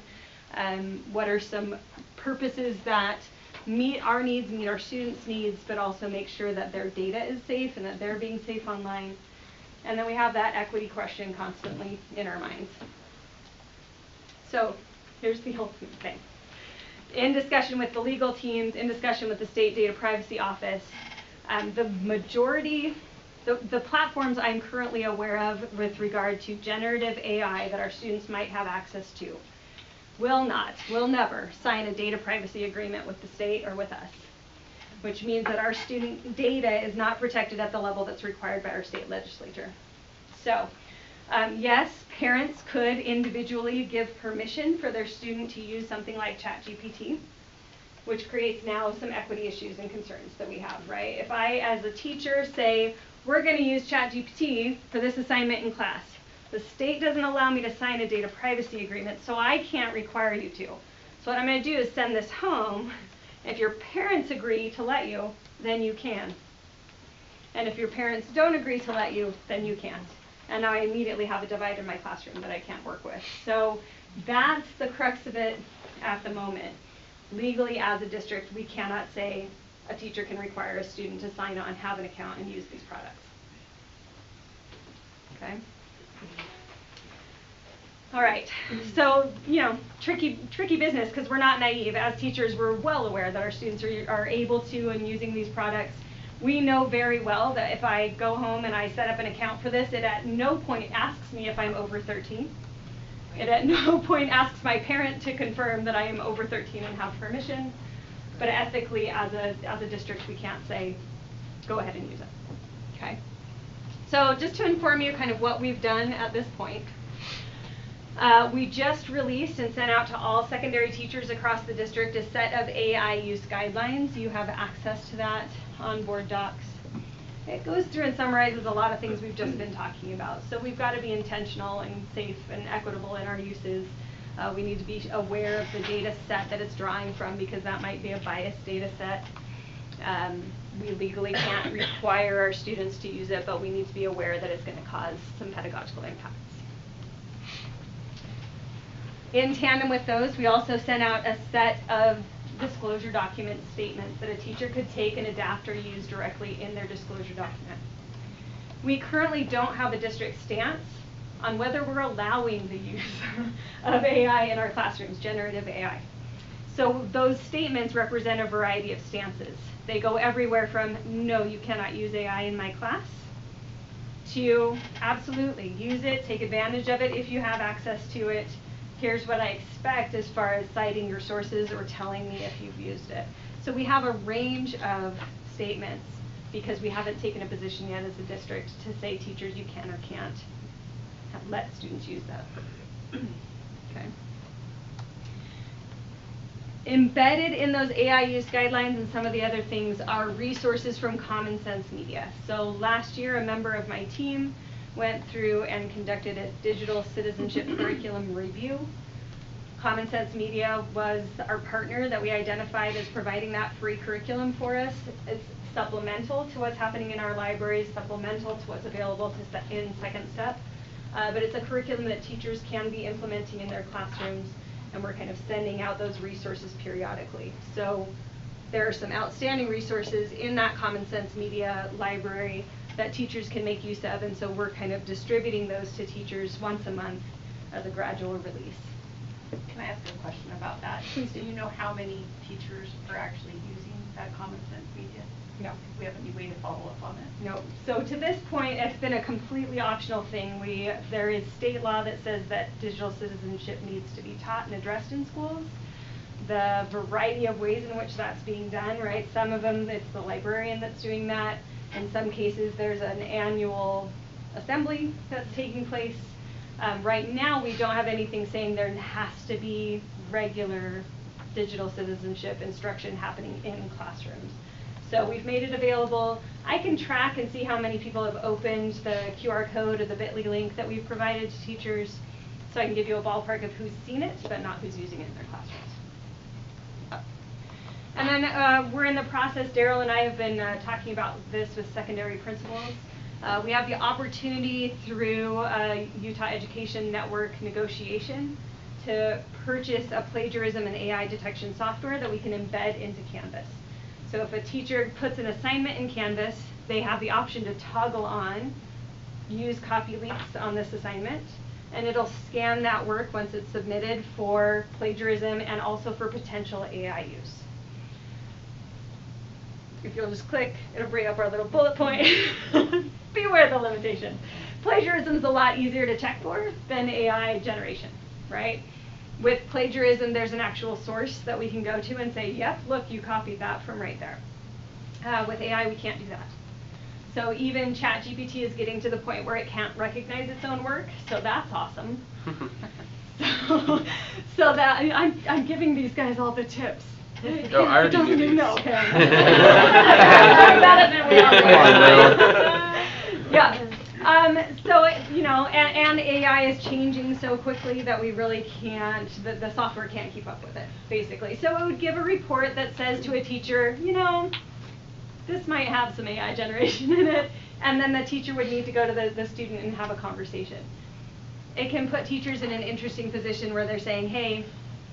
What are some purposes that meet our needs, meet our students' needs, but also make sure that their data is safe and that they're being safe online. And then we have that equity question constantly in our minds. So here's the ultimate thing. in discussion with the legal teams, in discussion with the State Data Privacy Office, the majority, the platforms I'm currently aware of with regard to generative AI that our students might have access to will never sign a data privacy agreement with the state or with us, which means that our student data is not protected at the level that's required by our state legislature. So, yes, parents could individually give permission for their student to use something like ChatGPT, which creates now some equity issues and concerns that we have, right? If I, as a teacher, say, we're going to use ChatGPT for this assignment in class, the state doesn't allow me to sign a data privacy agreement, so I can't require you to. So what I'm going to do is send this home. If your parents agree to let you, then you can. And if your parents don't agree to let you, then you can't. And now I immediately have a divide in my classroom that I can't work with. So that's the crux of it at the moment. Legally, as a district, we cannot say a teacher can require a student to sign on, have an account, and use these products. Okay? All right, so, tricky business because we're not naive. As teachers, we're well aware that our students are able to and using these products. We know very well that if I go home and I set up an account for this, it at no point asks me if I'm over 13. It at no point asks my parent to confirm that I am over 13 and have permission. But ethically, as a district, we can't say, go ahead and use it. Okay? So just to inform you kind of what we've done at this point, we just released and sent out to all secondary teachers across the district a set of AI use guidelines. You have access to that on board docs. It goes through and summarizes a lot of things we've just been talking about. So we've got to be intentional and safe and equitable in our uses. We need to be aware of the data set that it's drawing from because that might be a biased data set. We legally can't require our students to use it, but we need to be aware that it's going to cause some pedagogical impacts. In tandem with those, we also sent out a set of disclosure document statements that a teacher could take and adapt or use directly in their disclosure document. We currently don't have a district stance on whether we're allowing the use of AI in our classrooms, generative AI. So those statements represent a variety of stances. They go everywhere from, no, you cannot use AI in my class, to absolutely, use it, take advantage of it if you have access to it. Here's what I expect as far as citing your sources or telling me if you've used it. So we have a range of statements because we haven't taken a position yet as a district to say teachers you can or can't let students use that. Okay. Embedded in those AI use guidelines and some of the other things are resources from Common Sense Media. So last year, a member of my team went through and conducted a digital citizenship curriculum review. Common Sense Media was our partner that we identified as providing that free curriculum for us. It's supplemental to what's happening in our libraries, supplemental to what's available in Second Step. But it's a curriculum that teachers can be implementing in their classrooms, and we're kind of sending out those resources periodically. So there are some outstanding resources in that Common Sense Media library that teachers can make use of, and so we're kind of distributing those to teachers once a month as a gradual release. Can I ask a question about that? Please do. Do you know how many teachers are actually using that Common Sense Media? No. We have any way to follow up on it? No. So to this point, it's been a completely optional thing. There is state law that says that digital citizenship needs to be taught and addressed in schools. The variety of ways in which that's being done, right? Some of them, it's the librarian that's doing that. In some cases, there's an annual assembly that's taking place. Right now, we don't have anything saying there has to be regular digital citizenship instruction happening in classrooms. So we've made it available. I can track and see how many people have opened the QR code or the bit.ly link that we've provided to teachers, so I can give you a ballpark of who's seen it, but not who's using it in their classrooms. And then we're in the process, Daryl and I have been talking about this with secondary principals. We have the opportunity through Utah Education Network negotiation to purchase a plagiarism and AI detection software that we can embed into Canvas. So if a teacher puts an assignment in Canvas, they have the option to toggle on, use copy links on this assignment, and it'll scan that work once it's submitted for plagiarism and also for potential AI use. If you'll just click, it'll bring up our little bullet point. Beware the limitation. Plagiarism is a lot easier to check for than AI generation, right? With plagiarism, there's an actual source that we can go to and say, yep, look, you copied that from right there. With AI, we can't do that. So even ChatGPT is getting to the point where it can't recognize its own work, so that's awesome. so that I'm giving these guys all the tips. Oh, I already knew these. Know, okay. Yeah. So, you know, and AI is changing so quickly that we really can't, the software can't keep up with it, basically. So it would give a report that says to a teacher, you know, this might have some AI generation in it, and then the teacher would need to go to the student and have a conversation. It can put teachers in an interesting position where they're saying, hey,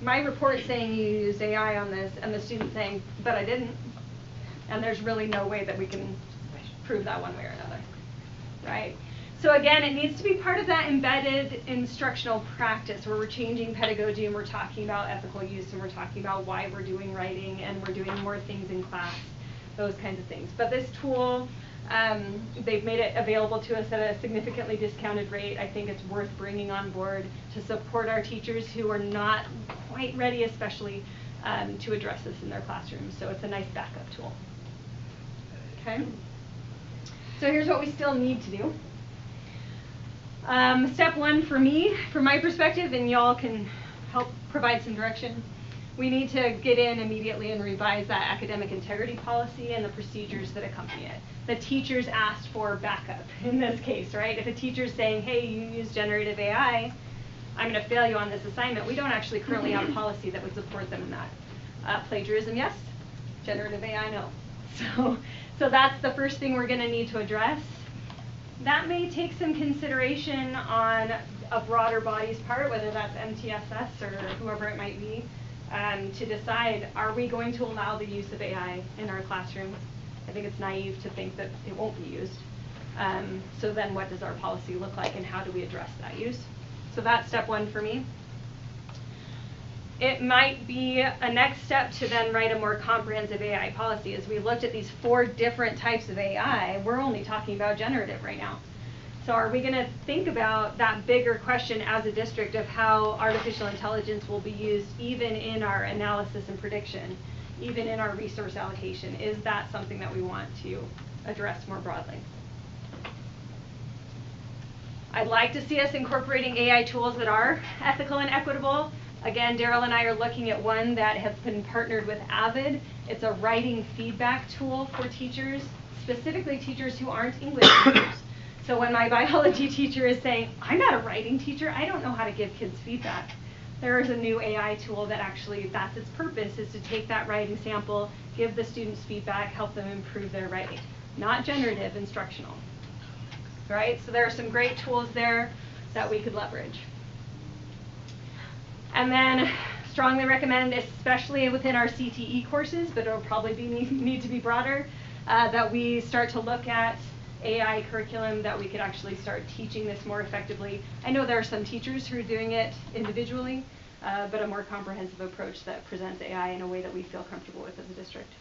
my report's saying you used AI on this, and the student's saying, but I didn't. And there's really no way that we can prove that one way or another, right? So again, it needs to be part of that embedded instructional practice where we're changing pedagogy and we're talking about ethical use and we're talking about why we're doing writing and we're doing more things in class, those kinds of things. But this tool, they've made it available to us at a significantly discounted rate. I think it's worth bringing on board to support our teachers who are not quite ready, especially to address this in their classrooms. So it's a nice backup tool. Okay. So here's what we still need to do. Step one for me, from my perspective, and y'all can help provide some direction. We need to get in immediately and revise that academic integrity policy and the procedures that accompany it. The teachers asked for backup in this case, right? If a teacher's saying, hey, you use generative AI, I'm going to fail you on this assignment, we don't actually currently have a policy that would support them in that. Plagiarism, yes. Generative AI, no. So that's the first thing we're going to need to address. That may take some consideration on a broader body's part, whether that's MTSS or whoever it might be, to decide, are we going to allow the use of AI in our classroom? I think it's naive to think that it won't be used. So then what does our policy look like and how do we address that use? So that's step one for me. It might be a next step to then write a more comprehensive AI policy. As we looked at these 4 different types of AI, we're only talking about generative right now. So are we going to think about that bigger question as a district of how artificial intelligence will be used even in our analysis and prediction, even in our resource allocation? Is that something that we want to address more broadly? I'd like to see us incorporating AI tools that are ethical and equitable. Again, Daryl and I are looking at one that has been partnered with Avid. It's a writing feedback tool for teachers, specifically teachers who aren't English teachers. So when my biology teacher is saying, I'm not a writing teacher, I don't know how to give kids feedback. There is a new AI tool that actually, that's its purpose, is to take that writing sample, give the students feedback, help them improve their writing. Not generative, instructional. Right? So there are some great tools there that we could leverage. And then strongly recommend, especially within our CTE courses, but it'll probably need to be broader, that we start to look at AI curriculum, that we could actually start teaching this more effectively. I know there are some teachers who are doing it individually, but a more comprehensive approach that presents AI in a way that we feel comfortable with as a district.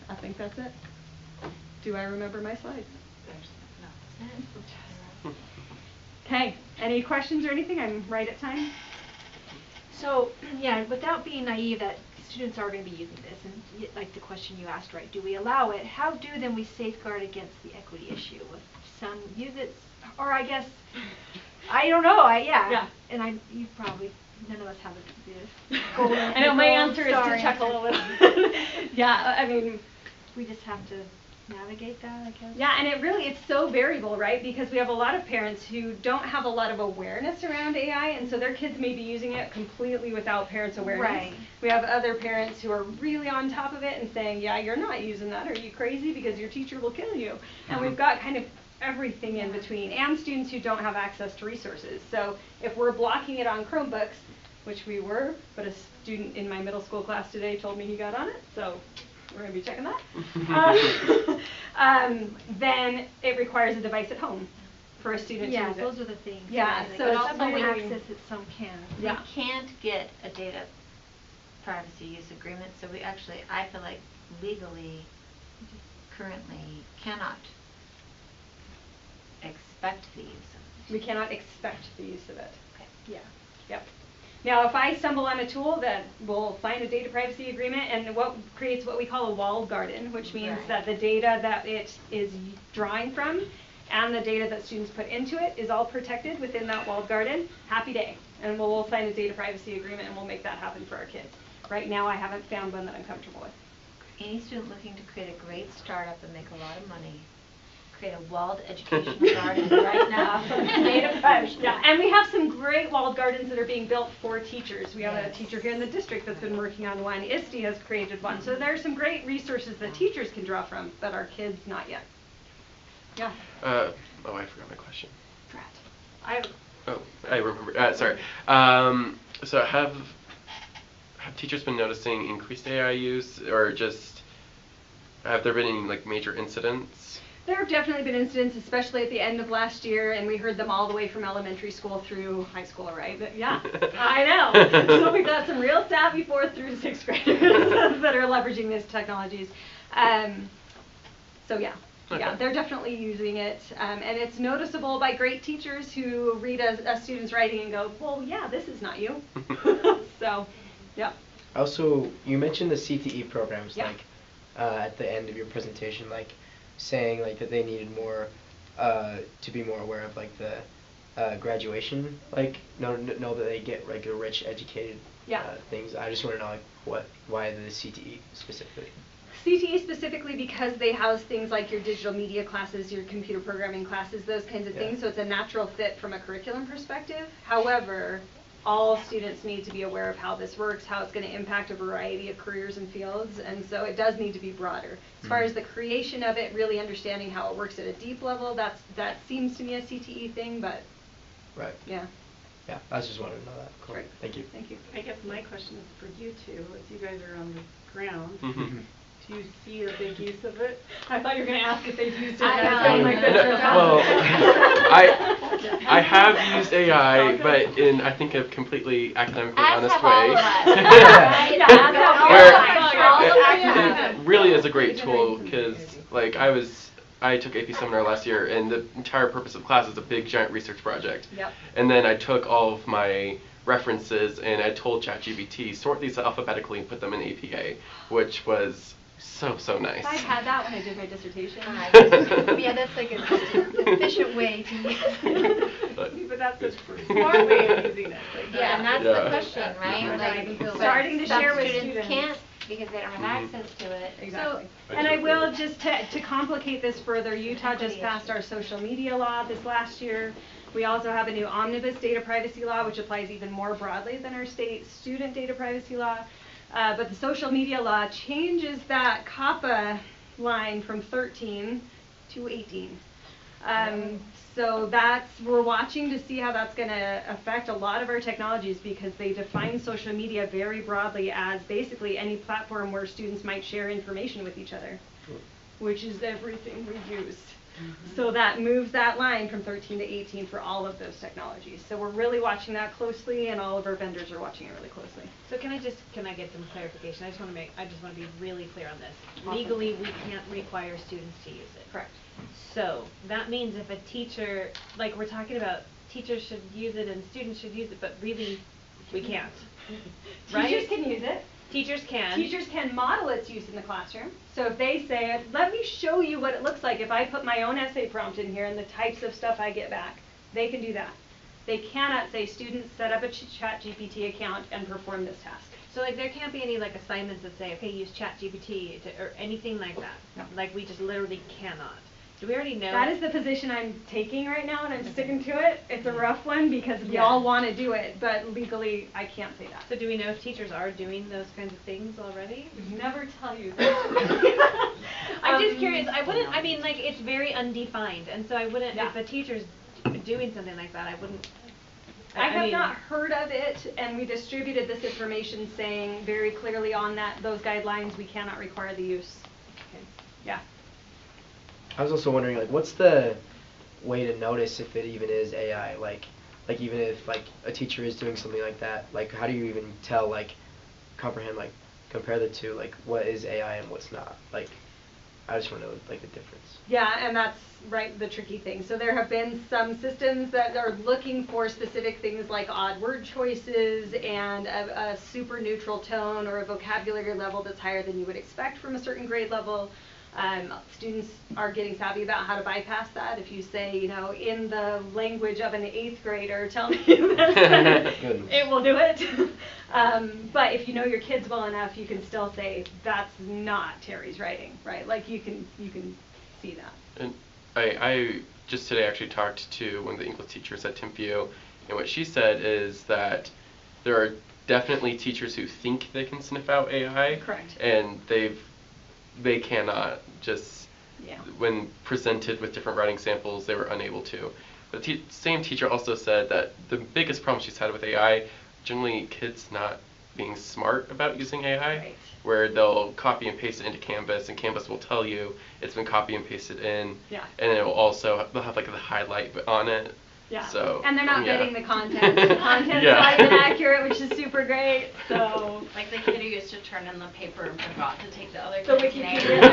I think that's it. Do I remember my slides? Okay, any questions or anything? I'm right at time. So, yeah, without being naive that students are going to be using this, and like the question you asked, right, do we allow it? How do then we safeguard against the equity issue? If some use it, or I guess, I don't know, yeah. And you probably, none of us have this. I know my answer is to chuckle a little. Yeah, I mean, we just have to navigate that, I guess. Yeah, and it's so variable, right? Because we have a lot of parents who don't have a lot of awareness around AI, and so their kids may be using it completely without parents' awareness. Right. We have other parents who are really on top of it and saying, yeah, you're not using that. Are you crazy? Because your teacher will kill you. And we've got kind of everything in between, and students who don't have access to resources. So if we're blocking it on Chromebooks, which we were, but a student in my middle school class today told me he got on it, so we're going to be checking that. Then it requires a device at home for a student to Yeah, use it. those are the things. Yeah, right, so like it's some can really- access it, some can't. Yeah. We can't get a data privacy use agreement, so we actually, I feel like legally, currently cannot expect the use of it. We cannot expect the use of it. Okay. Yeah, yep. Now, if I stumble on a tool that will sign a data privacy agreement and what creates what we call a walled garden, which means Right. that the data that it is drawing from and the data that students put into it is all protected within that walled garden, happy day. And we'll sign a data privacy agreement and we'll make that happen for our kids. Right now, I haven't found one that I'm comfortable with. Any student looking to create a great startup and make a lot of money, create a walled educational garden right now from data privacy. Yeah, and we have some great walled gardens that are being built for teachers. We have a Yes. teacher here in the district that's been working on one. ISTE has created one. So there are some great resources that teachers can draw from, but our kids not yet. Yeah. Oh, I forgot my question. Drat. Oh, I remember. Sorry. So have teachers been noticing increased AI use, or just have there been any like major incidents? There have definitely been incidents, especially at the end of last year, and we heard them all the way from elementary school through high school, right? But yeah, I know. So we've got some real savvy 4th through 6th graders that are leveraging these technologies. So yeah. Okay. Yeah, they're definitely using it, and it's noticeable by great teachers who read a student's writing and go, well, yeah, this is not you. So, yeah. Also, you mentioned the CTE programs, Yeah. like at the end of your presentation, like saying like that they needed more to be more aware of like the graduation, like know that they get like a rich educated Yeah. things. I just want to know like why the CTE specifically. CTE specifically because they house things like your digital media classes, your computer programming classes, those kinds of Yeah. things, so it's a natural fit from a curriculum perspective. However, all students need to be aware of how this works, how it's going to impact a variety of careers and fields, and so it does need to be broader. As far as the creation of it, really understanding how it works at a deep level, that seems to me a CTE thing, but Right. yeah. Yeah, I just wanted to know that. Cool. Great. Thank you. Thank you. I guess my question is for you two, as you guys are on the ground. Mhm. Do you see a big use of it? I thought you were going to ask if they've used it. I and I was know. going like this for a Well, second. I have used AI, but in I think a completely academically As honest have way. all of us. Right? Yeah, As that's have Where all of us. it really is a great tool because like I took AP seminar last year and the entire purpose of class is a big giant research project. Yep. And then I took all of my references and I told ChatGPT sort these alphabetically and put them in APA, which was so nice. I had that when I did my dissertation. Yeah, that's like an efficient way to use it. But that's It's a pretty- smart way of using it. Yeah, and that's Yeah. the question, right? Right. Like, Starting to some share with students students. can't because they don't have Mhm. access to it. Exactly. I And I totally will agree. just to complicate this further, Utah just Equity passed issue. our social media law this last year. We also have a new omnibus data privacy law, which applies even more broadly than our state student data privacy law. But the social media law changes that COPPA line from 13 to 18. So we're watching to see how that's going to affect a lot of our technologies because they define social media very broadly as basically any platform where students might share information with each other, which is everything we use. So that moves that line from 13 to 18 for all of those technologies. So we're really watching that closely, and all of our vendors are watching it really closely. So can I get some clarification? I just want to be really clear on this. Awesome. Legally, we can't require students to use it. Correct. So that means if a teacher, like we're talking about, teachers should use it and students should use it, but really, we can't. Right? Teachers can use it. Teachers can. Teachers can model its use in the classroom. So if they say, let me show you what it looks like if I put my own essay prompt in here and the types of stuff I get back, they can do that. They cannot say, students set up a ChatGPT account and perform this task. So like there can't be any like assignments that say, okay, use ChatGPT or anything like that. No. Like we just literally cannot. Do we already know? That is the position I'm taking right now, and I'm sticking to it. It's a rough one because we Yeah. all want to do it, but legally, I can't say that. So do we know if teachers are doing those kinds of things already? Never tell you that. I'm just curious. I mean, like, it's very undefined, and so I wouldn't, Yeah. if a teacher's doing something like that, I wouldn't. I have mean, not heard of it, and we distributed this information saying very clearly on those guidelines, we cannot require the use. Okay. Yeah. I was also wondering, like, what's the way to notice if it even is AI? Like even if like a teacher is doing something like that, like how do you even tell, like comprehend, like compare the two, like what is AI and what's not? Like I just want to know like the difference. Yeah, and that's right, the tricky thing. So there have been some systems that are looking for specific things like odd word choices and a super neutral tone or a vocabulary level that's higher than you would expect from a certain grade level. Students are getting savvy about how to bypass that. If you say, you know, in the language of an 8th grader, tell me this, it will do it. But if you know your kids well enough, you can still say, that's not Terry's writing, right? Like you can see that. And I just today actually talked to one of the English teachers at Timpview, and what she said is that there are definitely teachers who think they can sniff out AI. Correct. And they cannot, just when presented with different writing samples, they were unable to. But the same teacher also said that the biggest problem she's had with AI, generally kids not being smart about using AI, right. Where they'll copy and paste it into Canvas, and Canvas will tell you it's been copy and pasted in, and it will also, they'll have like the highlight on it. Yeah. So, and they're not vetting the content. The content's not even accurate, which is super great. So like the kid who used to turn in the paper and forgot to take the other the kid's Wikipedia. name.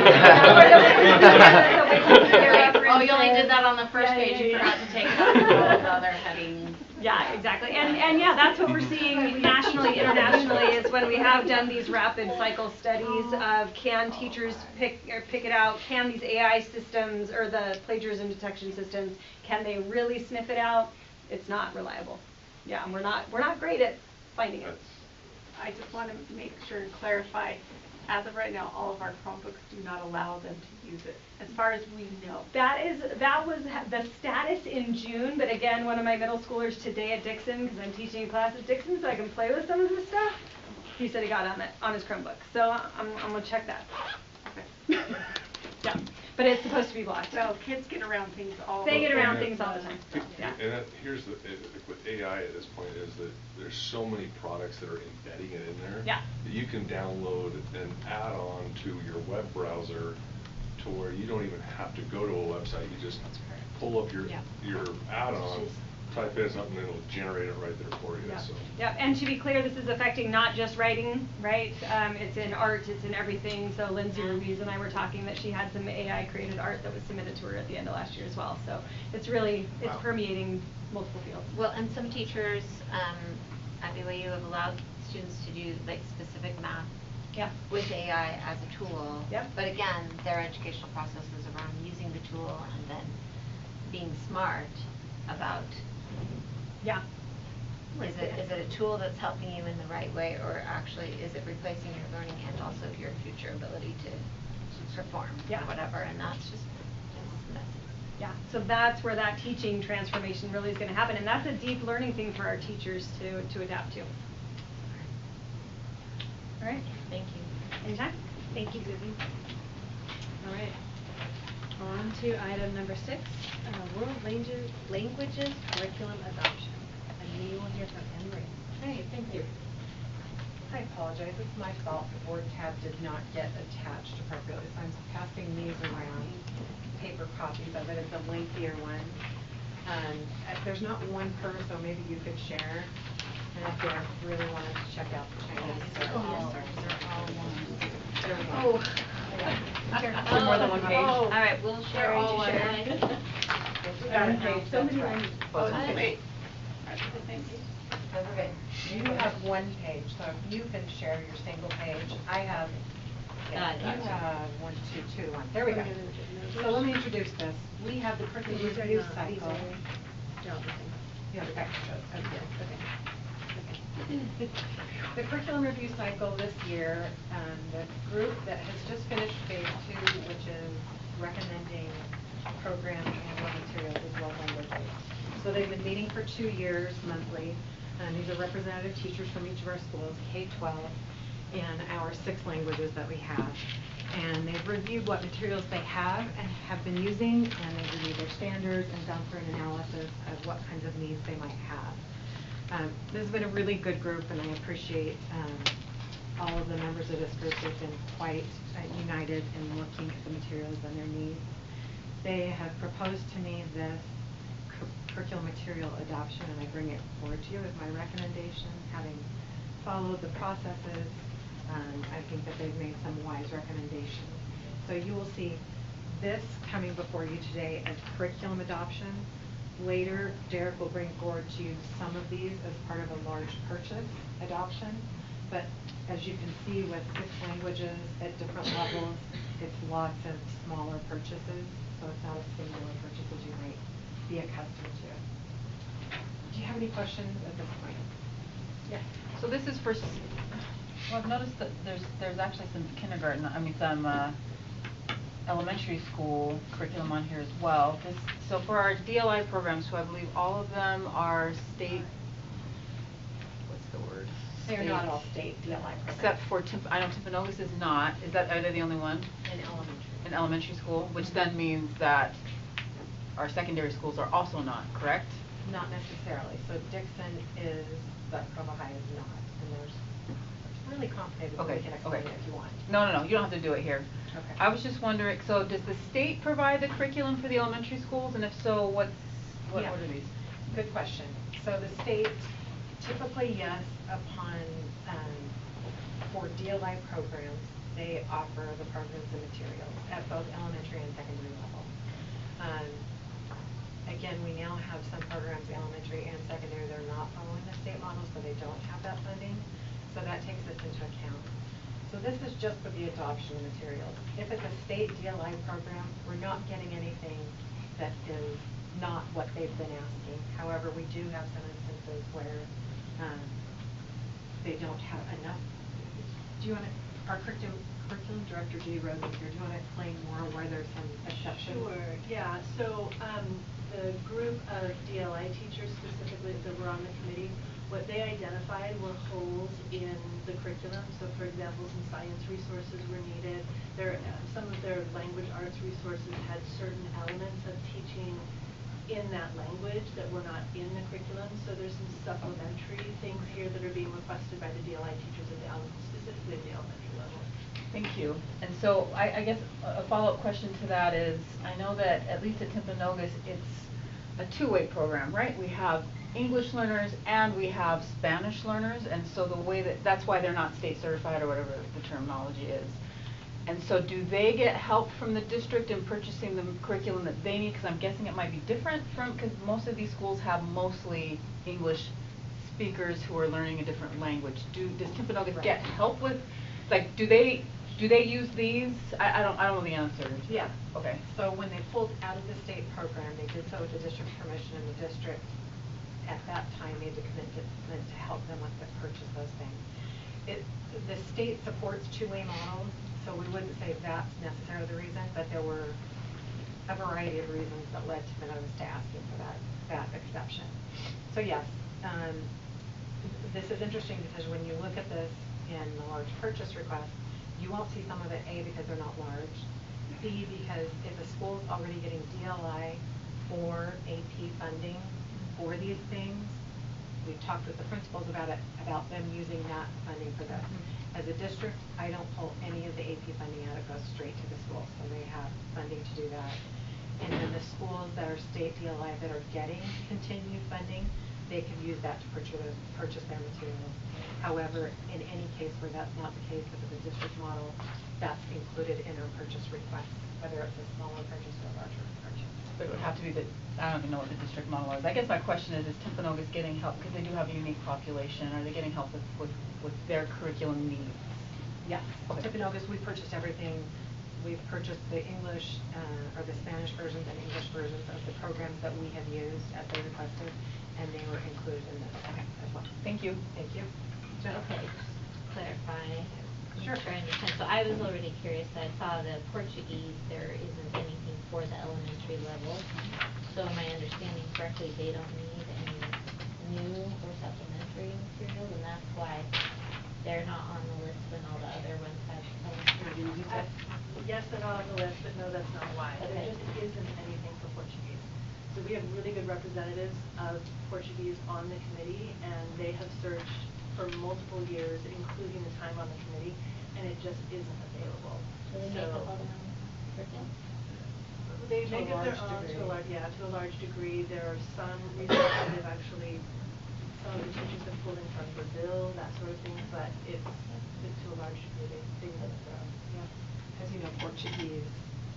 Oh, you only did that on the first page. You forgot to take it out of all the other headings. Yeah, exactly. And yeah, that's what we're seeing nationally, internationally, is when we have done these rapid cycle studies of can teachers pick it out, can these AI systems or the plagiarism detection systems, can they really sniff it out? It's not reliable. Yeah, and we're not great at finding it. I just want to make sure and clarify, as of right now, all of our Chromebooks do not allow them to use it, as far as we know. That was the status in June, but again, one of my middle schoolers today at Dixon, because I'm teaching a class at Dixon, so I can play with some of this stuff. He said he got on his Chromebook, so I'm gonna check that. Okay. Yeah, but it's supposed to be blocked. Well, kids get around things all. They get around things all the time. Yeah. And here's with AI at this point is that there's so many products that are embedding it in there. Yeah. That you can download an add-on to your web browser, to where you don't even have to go to a website. You just pull up your add-on, type in something, and it'll generate it right there for you. Yeah. So. Yeah, and to be clear, this is affecting not just writing, right? It's in art, it's in everything. So Lindsay Ruiz and I were talking that she had some AI-created art that was submitted to her at the end of last year as well. So it's really, it's permeating multiple fields. Well, and some teachers at BYU have allowed students to do like specific math with AI as a tool. Yep. But again, their educational process is around using the tool and then being smart about is it a tool that's helping you in the right way, or actually is it replacing your learning and also your future ability to perform or whatever, and that's just it's messy. Yeah, so that's where that teaching transformation really is going to happen, and that's a deep learning thing for our teachers to adapt to. All right. Thank you. Anytime. Thank you, Susie. All right. On to item number 6, World Languages Curriculum Adoption. And we will hear from Anne-Marie. Hey, thank you. I apologize, it's my fault the board tab did not get attached appropriately, so I'm passing these around, paper copies of it, it's a lengthier one. There's not one per, so maybe you could share, and if you really wanted to check out the Chinese stuff. They're all one. There we go. Oh. For more than one page. All right, we'll share all each share. Okay, so many lines. Wait. Are they the same page? That's okay. You have one page, so if you can share your single page, I have, you have 1, 2, 2, 1. There we go. So let me introduce this. We have the curriculum review cycle. Yeah, the extras. Okay. The curriculum review cycle this year, the group that has just finished phase 2, which is recommending program and materials as well as languages. So they've been meeting for 2 years monthly. These are representative teachers from each of our schools, K-12, in our 6 languages that we have. And they've reviewed what materials they have and have been using, and they've reviewed their standards and done for an analysis of what kinds of needs they might have. This has been a really good group, and I appreciate all of the members of this group. They've been quite united in looking at the materials and their needs. They have proposed to me this curriculum material adoption, and I bring it forward to you as my recommendation, having followed the processes. I think that they've made some wise recommendations. So you will see this coming before you today as curriculum adoption. Later, Derek will bring forward to you some of these as part of a large purchase adoption. But as you can see with 6 languages at different levels, it's lots of smaller purchases. So it's not a singular purchase as you might be accustomed to. Do you have any questions at this point? Yeah. So this is for, well, I've noticed that there's actually some kindergarten, some elementary school curriculum on here as well. So for our DLI programs, so I believe all of them are state, what's the word? They're not all state DLI programs. Except for, I know Timpanogos is not. Are they the only one? In elementary. In elementary school, which then means that our secondary schools are also not, correct? Not necessarily. So Dixon is, but Provo High is not. And there's, it's really complicated, but we can explain it if you want. No, you don't have to do it here. Okay. I was just wondering, so does the state provide the curriculum for the elementary schools? And if so, what are these? Good question. So the state, typically, yes, upon, for DLI programs, they offer the programs and materials at both elementary and secondary level. Again, we now have some programs, elementary and secondary, they're not following the state model, so they don't have that funding. So that takes this into account. So this is just for the adoption materials. If it's a state DLI program, we're not getting anything that is not what they've been asking. However, we do have some instances where they don't have enough. Do you want to, our curriculum director, Judy Rosen here, do you want to explain more why there's some exceptions? Sure, yeah. So the group of DLI teachers specifically that were on the committee, what they identified were holes in the curriculum. So for example, some science resources were needed. Some of their language arts resources had certain elements of teaching in that language that were not in the curriculum. So there's some supplementary things here that are being requested by the DLI teachers at specifically at the elementary level. Thank you. And so I guess a follow-up question to that is, I know that at least at Timpanogos, it's a two-way program, right? We have English learners and we have Spanish learners, and so the way that's why they're not state certified or whatever the terminology is. And so do they get help from the district in purchasing the curriculum that they need? Because I'm guessing it might be different because most of these schools have mostly English speakers who are learning a different language. Does Timpanogos get help with, like, do they use these? I don't know the answer. Yeah. Okay. So when they pulled out of the state program, they did so with the district's permission, and the district at that time made the commitment to help them with the purchase of those things. The state supports two-way models, so we wouldn't say that's necessarily the reason, but there were a variety of reasons that led Timpanogos to asking for that exception. So yes, this is interesting because when you look at this in the large purchase request, you won't see some of it, A, because they're not large, B, because if a school is already getting DLI or AP funding for these things, we've talked with the principals about them using that funding for this. As a district, I don't pull any of the AP funding out, it goes straight to the school, so they have funding to do that. And then the schools that are state DLI that are getting continued funding, they can use that to purchase their materials. However, in any case where that's not the case, if it's a district model, that's included in our purchase request, whether it's a smaller purchase or a larger purchase. But it would have to be I don't even know what the district model is. I guess my question is Timpanogos getting help, because they do have a unique population, are they getting help with their curriculum needs? Yes. Okay. Timpanogos, we purchased everything. We've purchased the English or the Spanish versions and English versions of the programs that we have used as they requested, and they were included in this as well. Thank you. Thank you. Okay, just clarify. Sure. I understand. So I was already curious. I saw the Portuguese. There isn't anything for the elementary level. So am I understanding correctly? They don't need any new or supplementary materials, and that's why they're not on the list when all the other ones have elementary. Yes, they're not on the list, but no, that's not why. Okay. There just isn't anything for Portuguese. So we have really good representatives of Portuguese on the committee, and they have searched for multiple years, including the time on the committee, and it just isn't available. Do they make up all the curriculum? They To a make it their large own degree. to a large degree. There are some resources they've actually, some of the teachers have pulled in from Brazil, that sort of thing, but it's to a large degree, they make it their own, yeah. As you know, Portuguese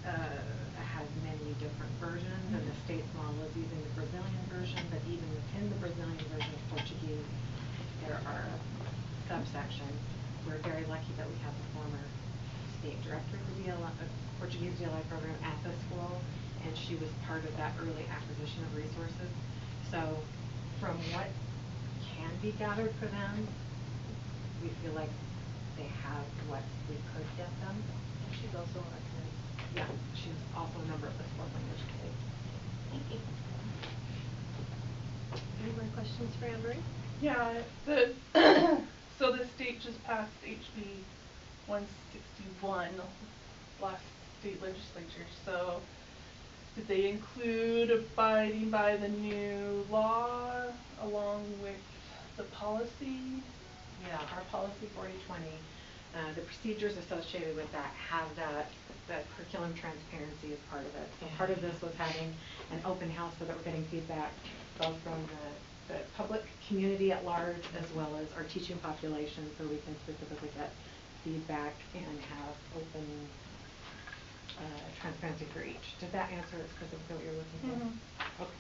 has many different versions, and the state's model is using the Brazilian version, but even within the Brazilian version of Portuguese, there are subsections. We're very lucky that we have the former state director of the Portuguese DLI program at the school, and she was part of that early acquisition of resources. So from what can be gathered for them, we feel like they have what we could get them. And she's also on our committee. Yeah, she's also a member of the fourth language committee. Thank you. Any more questions for Anne Marie? Yeah, so the state just passed HB 161 last state legislature. So did they include abiding by the new law along with the policy? Yeah, our policy 4020, the procedures associated with that have that curriculum transparency is part of it. So part of this was having an open house so that we're getting feedback both from the public community at large as well as our teaching population, so we can specifically get feedback and have open transparency for each. Did that answer specifically what you're looking for? Mm-hmm. Okay.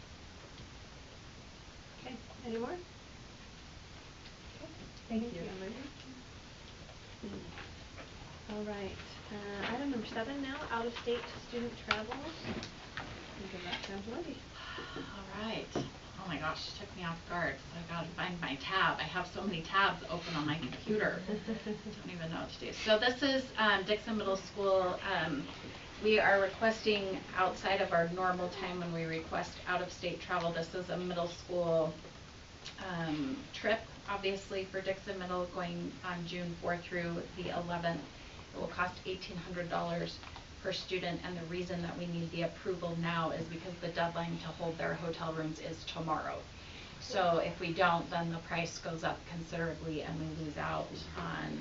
Okay, any more? Okay. Thank you. All right, item number 7 now, out-of-state student travels. I'll give that to Angela. All right. Oh my gosh, it took me off guard, so I gotta find my tab. I have so many tabs open on my computer. Don't even know what to do. So this is Dixon Middle School. We are requesting outside of our normal time when we request out-of-state travel. This is a middle school trip, obviously, for Dixon Middle going on June 4th through the 11th. It will cost $1,800 per student, and the reason that we need the approval now is because the deadline to hold their hotel rooms is tomorrow. So if we don't, then the price goes up considerably and we lose out on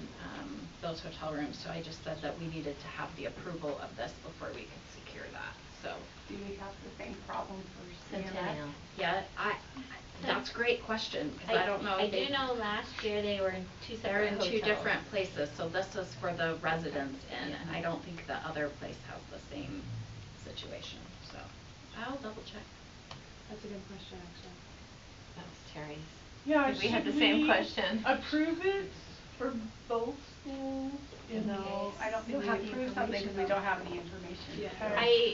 those hotel rooms. So I just said that we needed to have the approval of this before we could secure that. So Do we have the same problem for Centennial. yeah, that's a great question, because I don't know. I do know last year they were in two They're separate in hotels. two different places, so this is for the residents in, and I don't think the other place has the same situation, so I'll double check. That's a good question, actually. That was Terry's. Yeah, We had the same question. Approve it for both schools? You know, I don't think we have the approve something because we information, don't have any information. Yeah.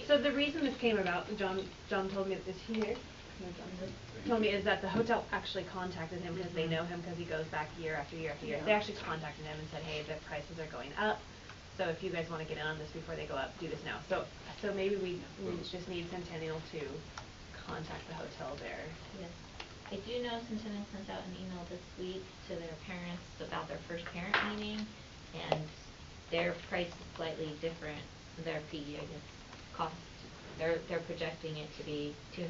So the reason this came about, John told me, is he here? No, John told me is that the hotel actually contacted him because they know him because he goes back year after year after year. Yeah. They actually contacted him and said, hey, the prices are going up. So if you guys want to get in on this before they go up, do this now. So maybe we just need Centennial to contact the hotel there. Yes. I do know Centennial sent out an email this week to their parents about their first parent meeting, and their price is slightly different. Their fee, I guess, cost. They're projecting it to be $200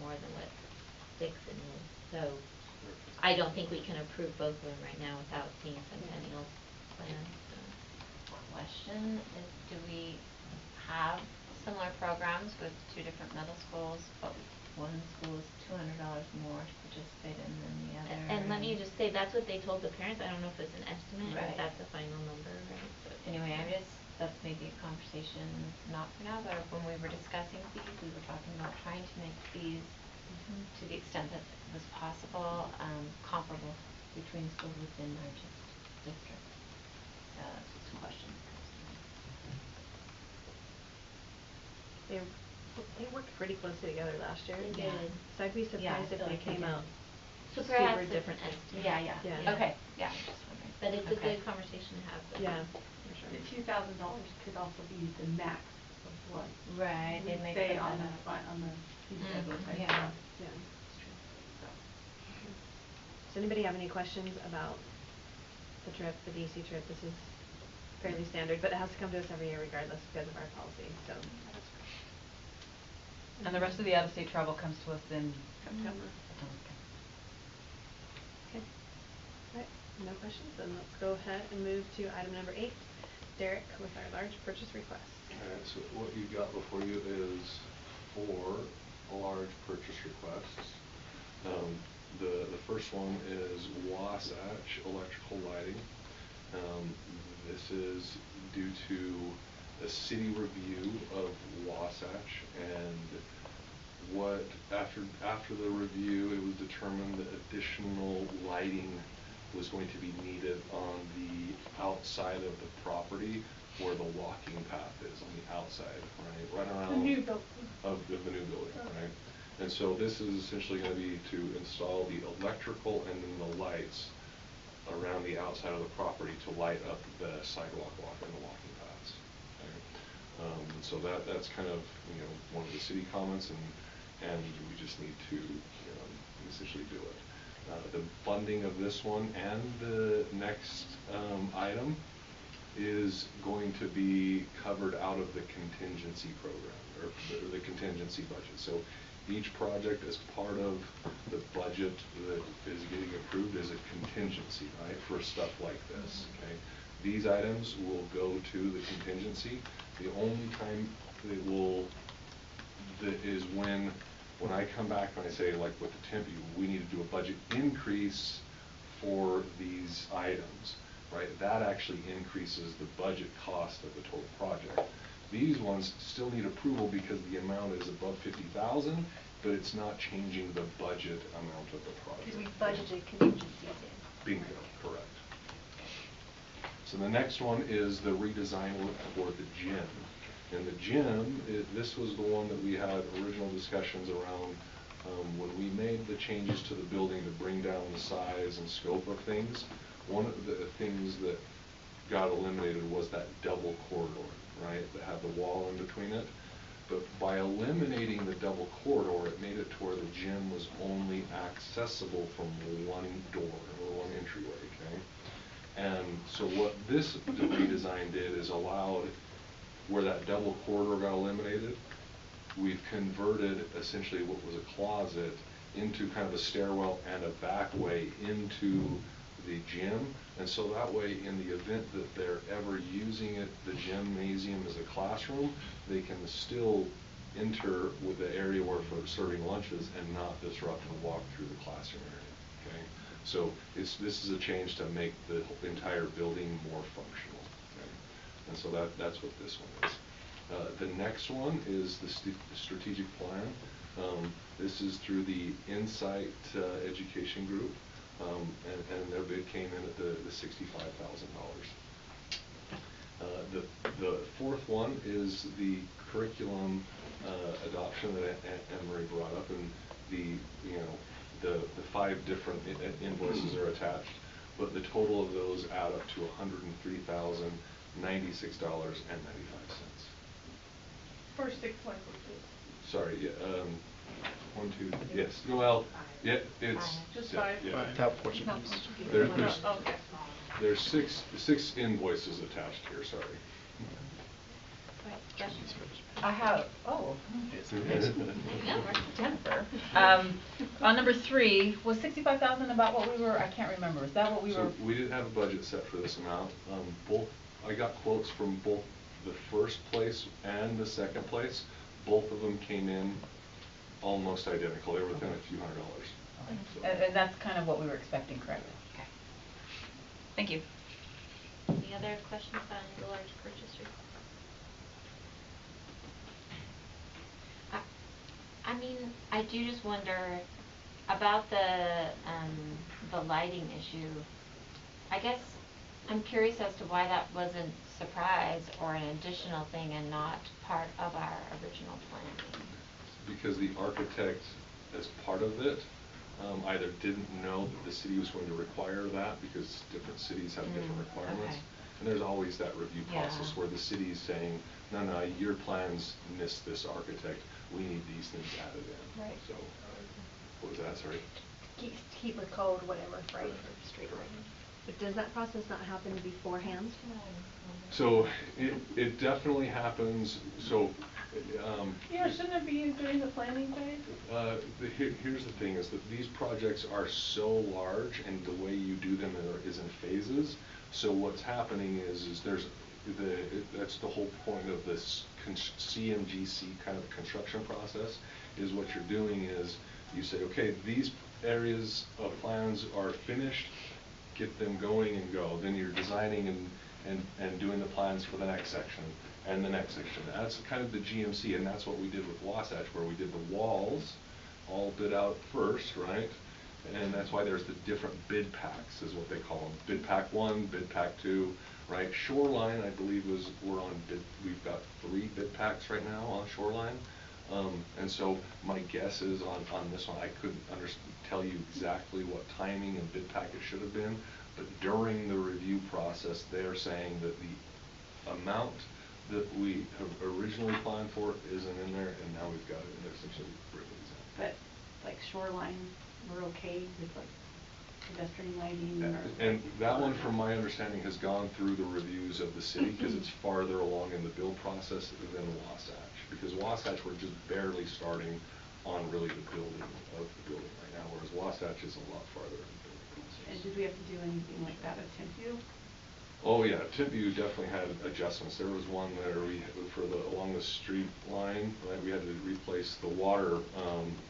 more than what Dixon is. So I don't think we can approve both of them right now without seeing Centennial's plan. So. Question is, do we have similar programs with two different middle schools, but one school is $200 more to participate in than the other? And let me just say, that's what they told the parents. I don't know if it's an estimate or Right. if that's the final number, right? But Anyway, that's maybe a conversation, not for now, but when we were discussing fees, we were talking about trying to make fees, to the extent that it was possible, comparable between schools within our district. That's just a question. They worked pretty closely together last year. They did. So I'd be surprised if they came out So super perhaps different. Yeah. Okay, yeah, I'm just wondering. But it's a Okay. good conversation to have. Yeah. The $2,000 could also be the max of what Right, they we make say them on on the front, on the fee schedule. type yeah. stuff. Yeah. So. Does anybody have any questions about the trip, the DC trip? This is fairly standard, but it has to come to us every year regardless because of our policy, so. And the rest of the out-of-state travel comes to us in September. Okay. All right, no questions, then let's go ahead and move to item number 8. Derek with our large purchase request. Alright, so what you've got before you is 4 large purchase requests. The first one is Wasatch Electrical Lighting. This is due to a city review of Wasatch, and what after the review, it was determined that additional lighting was going to be needed on the outside of the property where the walking path is, on the outside, right around The new building. of the new building, right? And so this is essentially going to be to install the electrical and then the lights around the outside of the property to light up the sidewalk and the walking paths. Okay? So that's kind of one of the city comments, and we just need to essentially do it. The funding of this one and the next item is going to be covered out of the contingency program, or the contingency budget. So each project as part of the budget that is getting approved is a contingency, right, for stuff like this, okay? These items will go to the contingency. The only time that is when I come back and I say, like with the temp, we need to do a budget increase for these items, right? That actually increases the budget cost of the total project. These ones still need approval because the amount is above 50,000, but it's not changing the budget amount of the project. Because we budgeted contingencies in. Bingo, correct. So the next one is the redesign work for the gym. And the gym, this was the one that we had original discussions around when we made the changes to the building to bring down the size and scope of things. One of the things that got eliminated was that double corridor, right, that had the wall in between it. But by eliminating the double corridor, it made it to where the gym was only accessible from one door, or one entryway, okay? And so what this redesign did is allowed, where that double corridor got eliminated, we've converted essentially what was a closet into kind of a stairwell and a back way into the gym. And so that way, in the event that they're ever using it, the gymnasium as a classroom, they can still enter with the area where for serving lunches and not disrupt and walk through the classroom area, okay? So this is a change to make the entire building more functional, okay? And so that's what this one is. The next one is the strategic plan. This is through the Insight Education Group, and their bid came in at the $65,000. The fourth one is the curriculum adoption that Anne Marie brought up, and the 5 different invoices are attached, but the total of those add up to $103,096.95. For 6 languages. Sorry, yeah, 1, 2, yes, well, yeah, it's just 5. Yeah. Without Portuguese. There's 6 invoices attached here. Sorry. I have, Jennifer. On number 3, was 65,000 about what we were, I can't remember, is that what we were? So we didn't have a budget set for this amount. I got quotes from both the first place and the second place. Both of them came in almost identical. They were within a few $100s. So. And that's kind of what we were expecting, correct? Okay. Thank you. Any other questions on the large purchase request? I mean, I do just wonder about the lighting issue. I guess I'm curious as to why that wasn't surprise or an additional thing and not part of our original plan. Because the architect, as part of it, either didn't know that the city was going to require that, because different cities have different requirements. Okay. And there's always that review process where the city is saying, no, your plans miss this architect. We need these things added in. Right. So, what was that, sorry? Keep with code, whatever, right, for street lighting. But does that process not happen beforehand? So, it definitely happens, so. Yeah, shouldn't it be during the planning phase? Here's the thing, is that these projects are so large, and the way you do them is in phases. So what's happening is there's that's the whole point of this CMGC kind of construction process, is what you're doing is you say, okay, these areas of plans are finished, get them going and go. Then you're designing and doing the plans for the next section and the next section. That's kind of the GMC, and that's what we did with Wasatch, where we did the walls all bid out first, right? And that's why there's the different bid packs, is what they call them. Bid pack 1, bid pack 2, right? Shoreline, I believe, we're on bid. We've got 3 bid packs right now on Shoreline. And so my guess is on this one, I couldn't tell you exactly what timing and bid package should have been, but during the review process, they're saying that the amount that we have originally planned for isn't in there, and now we've got it in there, essentially. But like Shoreline, we're okay with like pedestrian lighting or? And that one, from my understanding, has gone through the reviews of the city, because it's farther along in the build process than Wasatch. Because Wasatch, we're just barely starting on really the building of the building right now, whereas Wasatch is a lot farther in the building process. And did we have to do anything like that at Timpview? Oh yeah, Timpview definitely had adjustments. There was one there along the street line, right? We had to replace the water,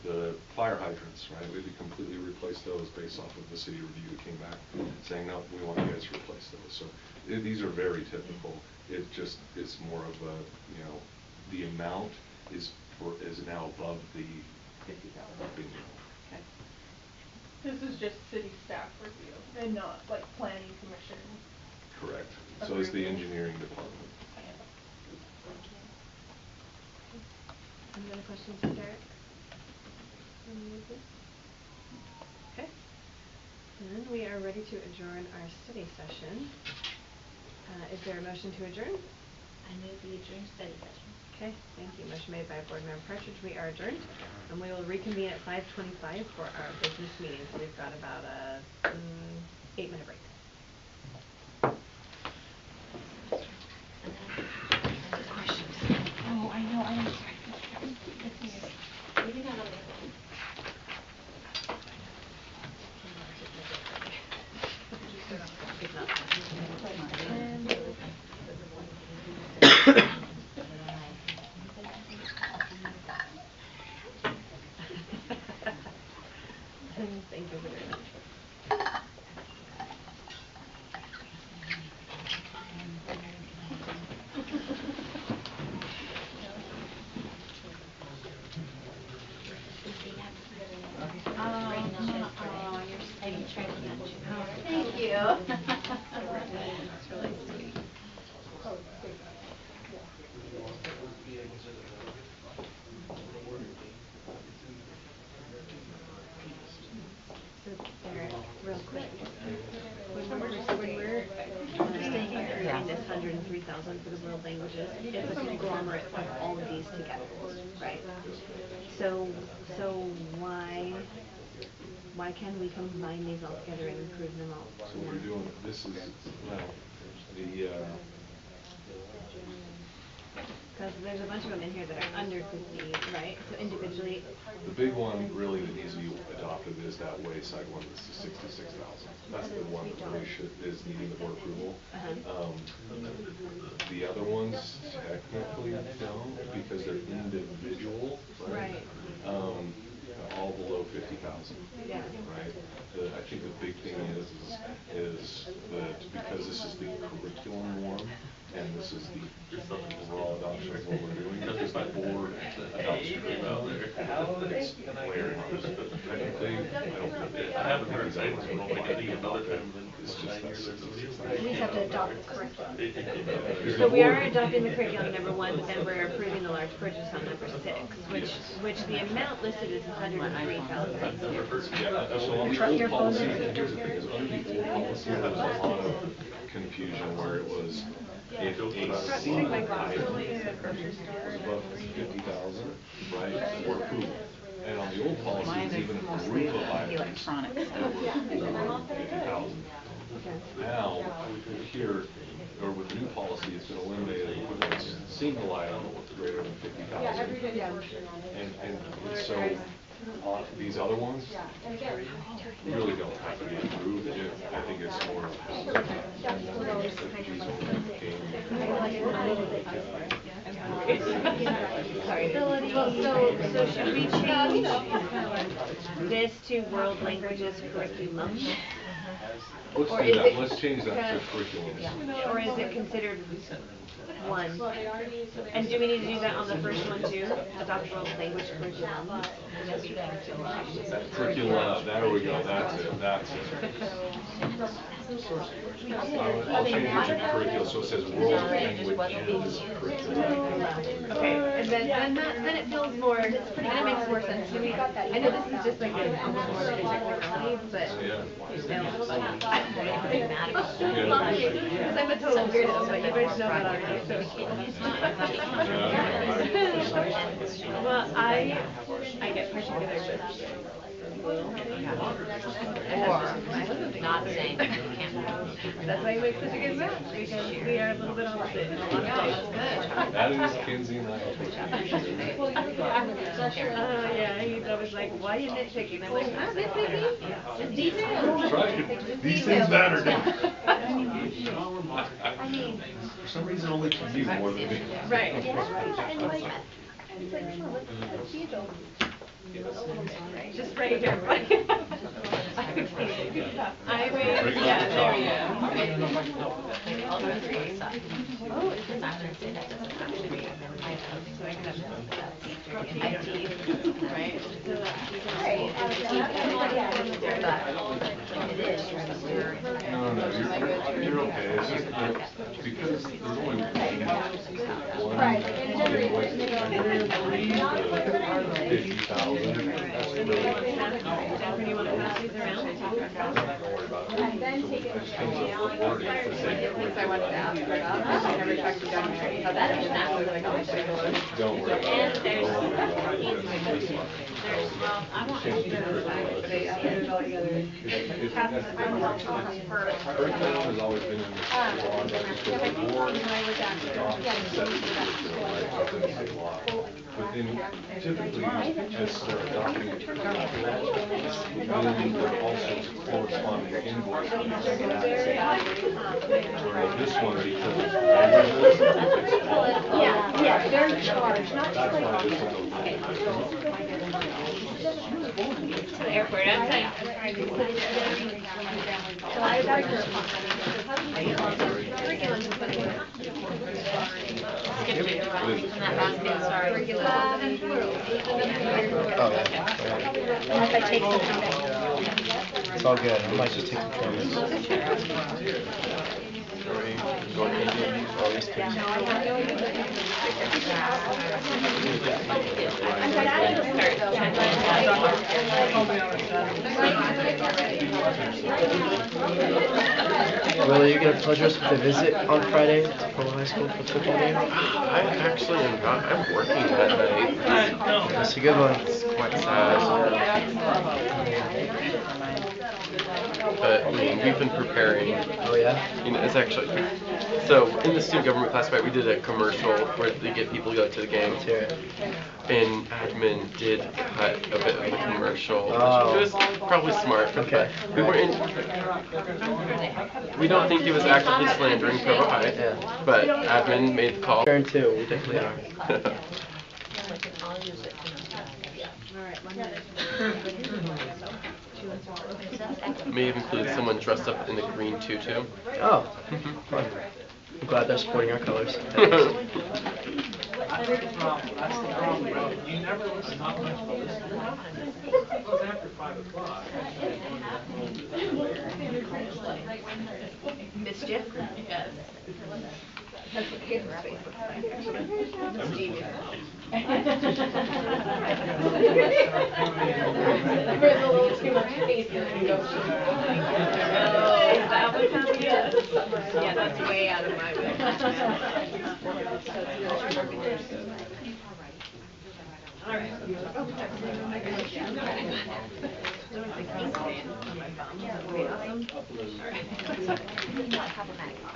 the fire hydrants, right? We had to completely replace those based off of the city review that came back saying, no, we want you guys to replace those. So these are very typical. It's more of a, the amount is now above the 50,000. Okay. This is just city staff review and not like planning commission. Correct. So is the engineering department. Any other questions for Derek? Okay. Then we are ready to adjourn our study session. Is there a motion to adjourn? I move we adjourn study session. Okay, thank you. Motion made by Board Member Partridge. We are adjourned, and we will reconvene at 5:25 for our business meeting. So we've got about a 8-minute break. Oh, I know, I'm sorry. Thank you very much. Thank you. That's really sweet. So Derek, real quick, when we're saying approving this 103,000 for the world languages, it's a conglomerate of all of these together, right? So why can't we combine these all together and approve them all? So we're doing, this is, because there's a bunch of them in here that are under 50, right? So individually. the big one really that needs to be adopted is that wayside one. This is 66,000. That's the one that really is needing the board approval. The other ones technically don't, because they're individual, right? All below 50,000. Yeah. Right. I think the big thing is that because this is the curriculum one, and this is the overall adoption of what we're doing, because the board adoption it's layering on this. Technically, I don't think they haven't heard that it's just that 66,000. We just have to adopt the curriculum. So we are adopting the curriculum, number 1, but then we're approving the large purchase on number 6, which the amount listed is 103,000. Yeah, so on the old policy, here's the thing, is under the old policy, there was a lot of confusion where it was, if a single item was above 50,000, right, for approval. And on the old policy, it's even a group of items that were 50,000. Now, here, or with the new policy, it's been eliminated with a single item greater than 50,000. And so, these other ones really don't have to be approved. I think it's more of a Sorry. So should we change this to world languages curriculum? Or is it Let's change that to curriculum. Or is it considered one? And do we need to do that on the first one too? Adopt world language curriculum? Curriculum, there we go, that's it. I'll change it to curriculum, so it says world languages curriculum. Okay, and then it feels more, then it makes more sense to me. I know this is just like almost more like a technicality, but because I'm a total weirdo, but you guys know that already. Well, I get particular with Not saying that you can't. That's why he makes such a good match, because we are a little bit opposite in a lot of ways. That is Kinsey and I. Yeah, he's always like, why are you nitpicking? I'm like, not nitpicking, it's detail. That's right. These things matter. I mean. For some reason, only to you more than me. Right. Yeah, and like, it's like, come on, let's be adults. Just right here. I mean, yeah, there we go. I'll go through the side. Because I'm going to say that doesn't actually be my coding. So I can have IT, right? No, you're okay. It's just that because there's only one invoice, the 50,000, that's really. When you want to pass these around? Don't worry about it. So I just changed the wording to say I wanted to ask her about, I never talked to John. How that is not like, don't worry about it. Well, I want Change it to curriculum. Curriculum has always been in the law, just because the board adopts set curriculum, right, up in state law. But then typically, as they're adopting the curriculum, then there are also corresponding invoices that whereas this one, because it's languages, it's all. Yeah, they're charged, not That's just why like. this is okay. to the airport. I'm saying. So I would argue. Skip me from that basket, sorry. Oh, yeah. Unless I take something back. It's all good. I might just take the cameras. Will you get a pleasure with a visit on Friday to Provo High School for the football game? I actually am not. I'm working that night. That's a good one. It's quite sad. But I mean, we've been preparing. Oh yeah? You know, it's actually so in the student government class, right? We did a commercial where they get people to go to the game. Let's hear it. And admin did cut a bit of the commercial. Oh. It was probably smart, Okay. but we weren't. We don't think he was actively slandering Provo High, Yeah. but admin made the call. Turn two. We definitely are. May have included someone dressed up in the green tutu. Oh. Fun. I'm glad they're supporting our colors. You never listen to it goes after 5 o'clock. Mischief? Yes. That's what Caitlin's face looks like, actually. Mischievous. There's a little too much face in it. Oh, is that what's happening? Yeah, that's way out of my Alright. There was like ink stain on my thumb. That would be awesome.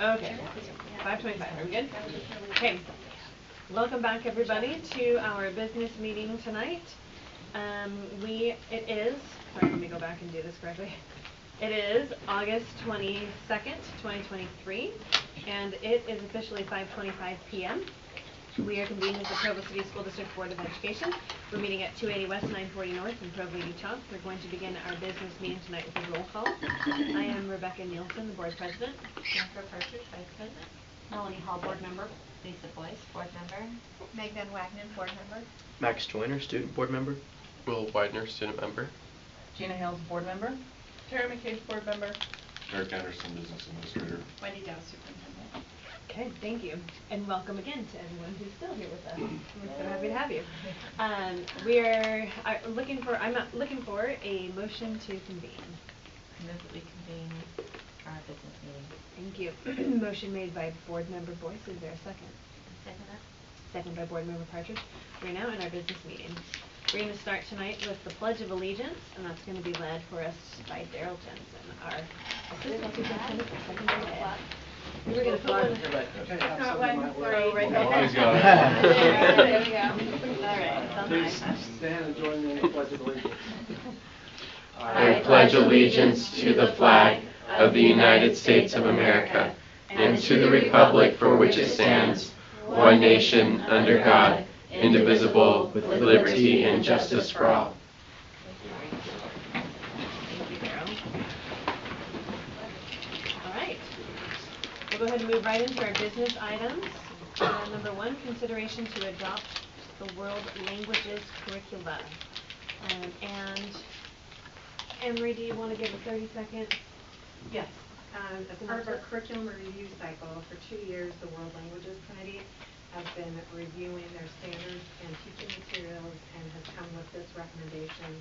Okay. 5:25. Are we good? Okay. Welcome back, everybody, to our business meeting tonight. It is. Sorry, let me go back and do this correctly. It is August 22nd, 2023, and it is officially 5:25 p.m. We are convened as the Provo City School District Board of Education. We're meeting at 280 West, 940 North in Provo, Utah. We're going to begin our business meeting tonight with a roll call. I am Rebecca Nielsen, the Board President. Jennifer Partridge, Vice President. Melanie Hall, Board Member. Lisa Boyce, Board Member. Meg Van Wagenen, Board Member. Max Joyner, Student Board Member. Will Widener, Student Member. Gina Hales, Board Member. Tara McCabe, Board Member. Eric Anderson, Business Administrator. Wendy Dow, Superintendent. Okay, thank you. And welcome again to everyone who's still here with us. We're so happy to have you. I'm looking for a motion to convene. I move that we convene our business meeting. Thank you. Motion made by Board Member Boyce. Is there a second? Second that. Second by Board Member Partridge. We're now in our business meeting. We're going to start tonight with the Pledge of Allegiance, and that's going to be led for us by Daryl Jensen, our Assistant Superintendent for Secondary Ed. We were going to put one. Not one. Sorry, right Oh, there. he's got it. There we go. All right, it's on Please my stand and join me in the Pledge of Allegiance. I pledge allegiance to the flag of the United States of America and to the republic for which it stands, one nation, under God, indivisible, with liberty and justice for all. Thank you, Daryl. All right. We'll go ahead and move right into our business items. Number 1, consideration to adopt the world languages curricula. And Emery, do you want to give a 30-second? Yes. As part of our curriculum review cycle, for 2 years, the World Languages Committee has been reviewing their standards and teaching materials and has come with this recommendation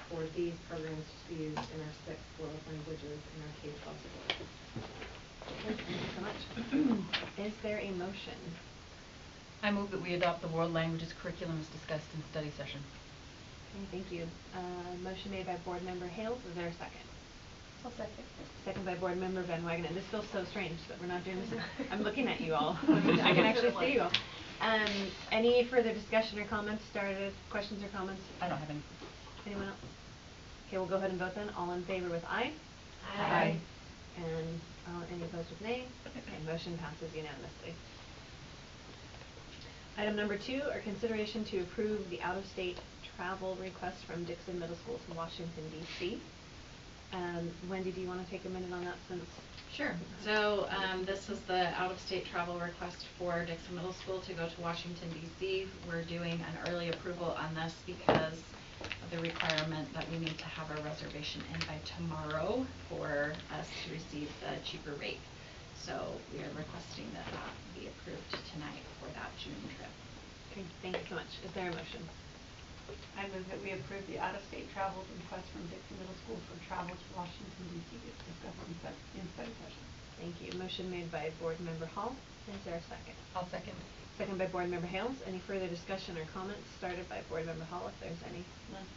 for these programs to be used in our 6 world languages in our K-12 schools. Thank you so much. Is there a motion? I move that we adopt the world languages curriculum as discussed in study session. Okay, thank you. Motion made by Board Member Hales. Is there a second? I'll second. Second by Board Member Van Wagenen. This feels so strange that we're not doing this. I'm looking at you all. I can actually see you all. Any further discussion or comments started? Questions or comments? I don't have any. Anyone else? Okay, we'll go ahead and vote then. All in favor with aye? Aye. And any opposed with nay? Okay, motion passes unanimously. Item number 2, our consideration to approve the out-of-state travel request from Dixon Middle School to Washington, D.C. Wendy, do you want to take a minute on that since? Sure. So this is the out-of-state travel request for Dixon Middle School to go to Washington, D.C. We're doing an early approval on this because of the requirement that we need to have our reservation in by tomorrow for us to receive the cheaper rate. So we are requesting that that be approved tonight for that June trip. Okay, thank you so much. Is there a motion? I move that we approve the out-of-state travel request from Dixon Middle School for travel to Washington, D.C. as discussed in study session. Thank you. Motion made by Board Member Hall. Is there a second? I'll second. Second by Board Member Hales. Any further discussion or comments started by Board Member Hall, if there's any? None.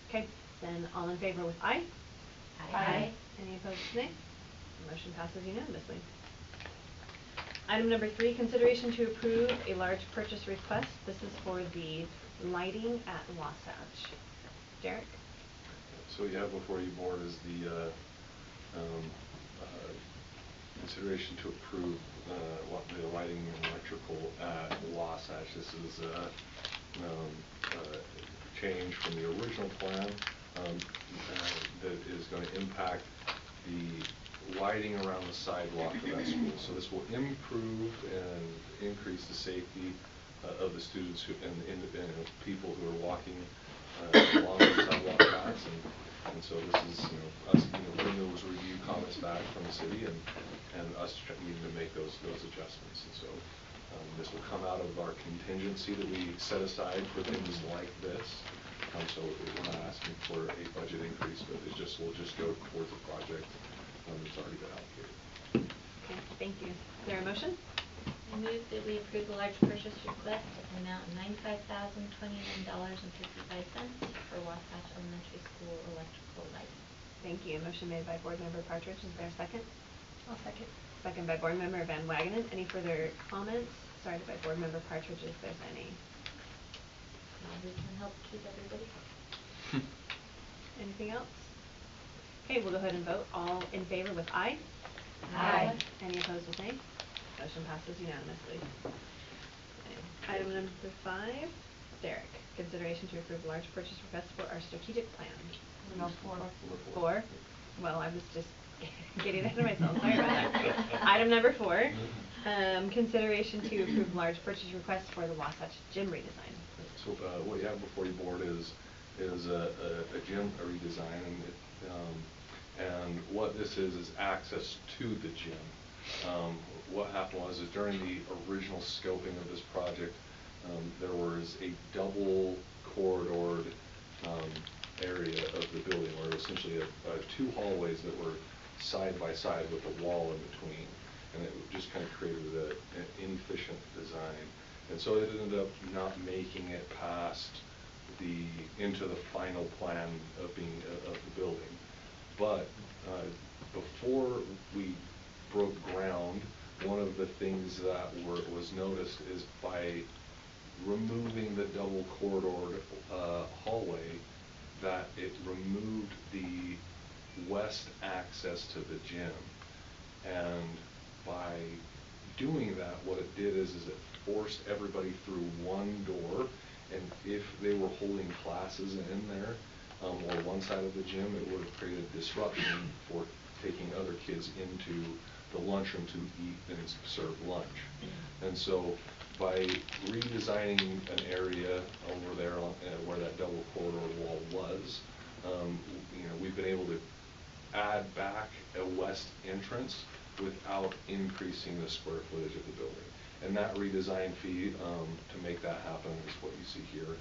Okay, then all in favor with aye? Aye. Any opposed with nay? Motion passes unanimously. Item number 3, consideration to approve a large purchase request. This is for the lighting at Wasatch. Derek? So you have before you board is the consideration to approve the lighting and electrical at Wasatch. This is a change from the original plan that is going to impact the lighting around the sidewalk of that school. So this will improve and increase the safety of the students and people who are walking along the sidewalk paths. And so this is us bringing those review comments back from the city and us needing to make those adjustments. And so this will come out of our contingency that we set aside for things like this. So we're not asking for a budget increase, but we'll just go towards a project that's already been allocated. Okay, thank you. Is there a motion? I move that we approve the large purchase request of an amount of $95,029.55 for Wasatch Elementary School electrical lighting. Thank you. Motion made by Board Member Partridge. Is there a second? I'll second. Second by Board Member Van Wagenen. Any further comments? Started by Board Member Partridge, if there's any. We can help keep everybody. Anything else? Okay, we'll go ahead and vote. All in favor with aye? Aye. Any opposed with nay? Motion passes unanimously. Item number 5, Derek, consideration to approve large purchase request for our strategic plan. No, 4. 4? Well, I was just getting ahead of myself, sorry about that. Item number 4, consideration to approve large purchase request for the Wasatch Gym redesign. So what you have before your board is a gym redesign, and what this is access to the gym. What happened was during the original scoping of this project, there was a double corridored area of the building, where essentially 2 hallways that were side by side with a wall in between, and it just kind of created an inefficient design. And so it ended up not making it past into the final plan of the building. But before we broke ground, one of the things that was noticed is by removing the double corridored hallway, that it removed the west access to the gym. And by doing that, what it did is it forced everybody through one door, and if they were holding classes in there, or one side of the gym, it would have created disruption for taking other kids into the lunchroom to eat and serve lunch. And so by redesigning an area over there where that double corridor wall was, we've been able to add back a west entrance without increasing the square footage of the building. And that redesign fee to make that happen is what you see here.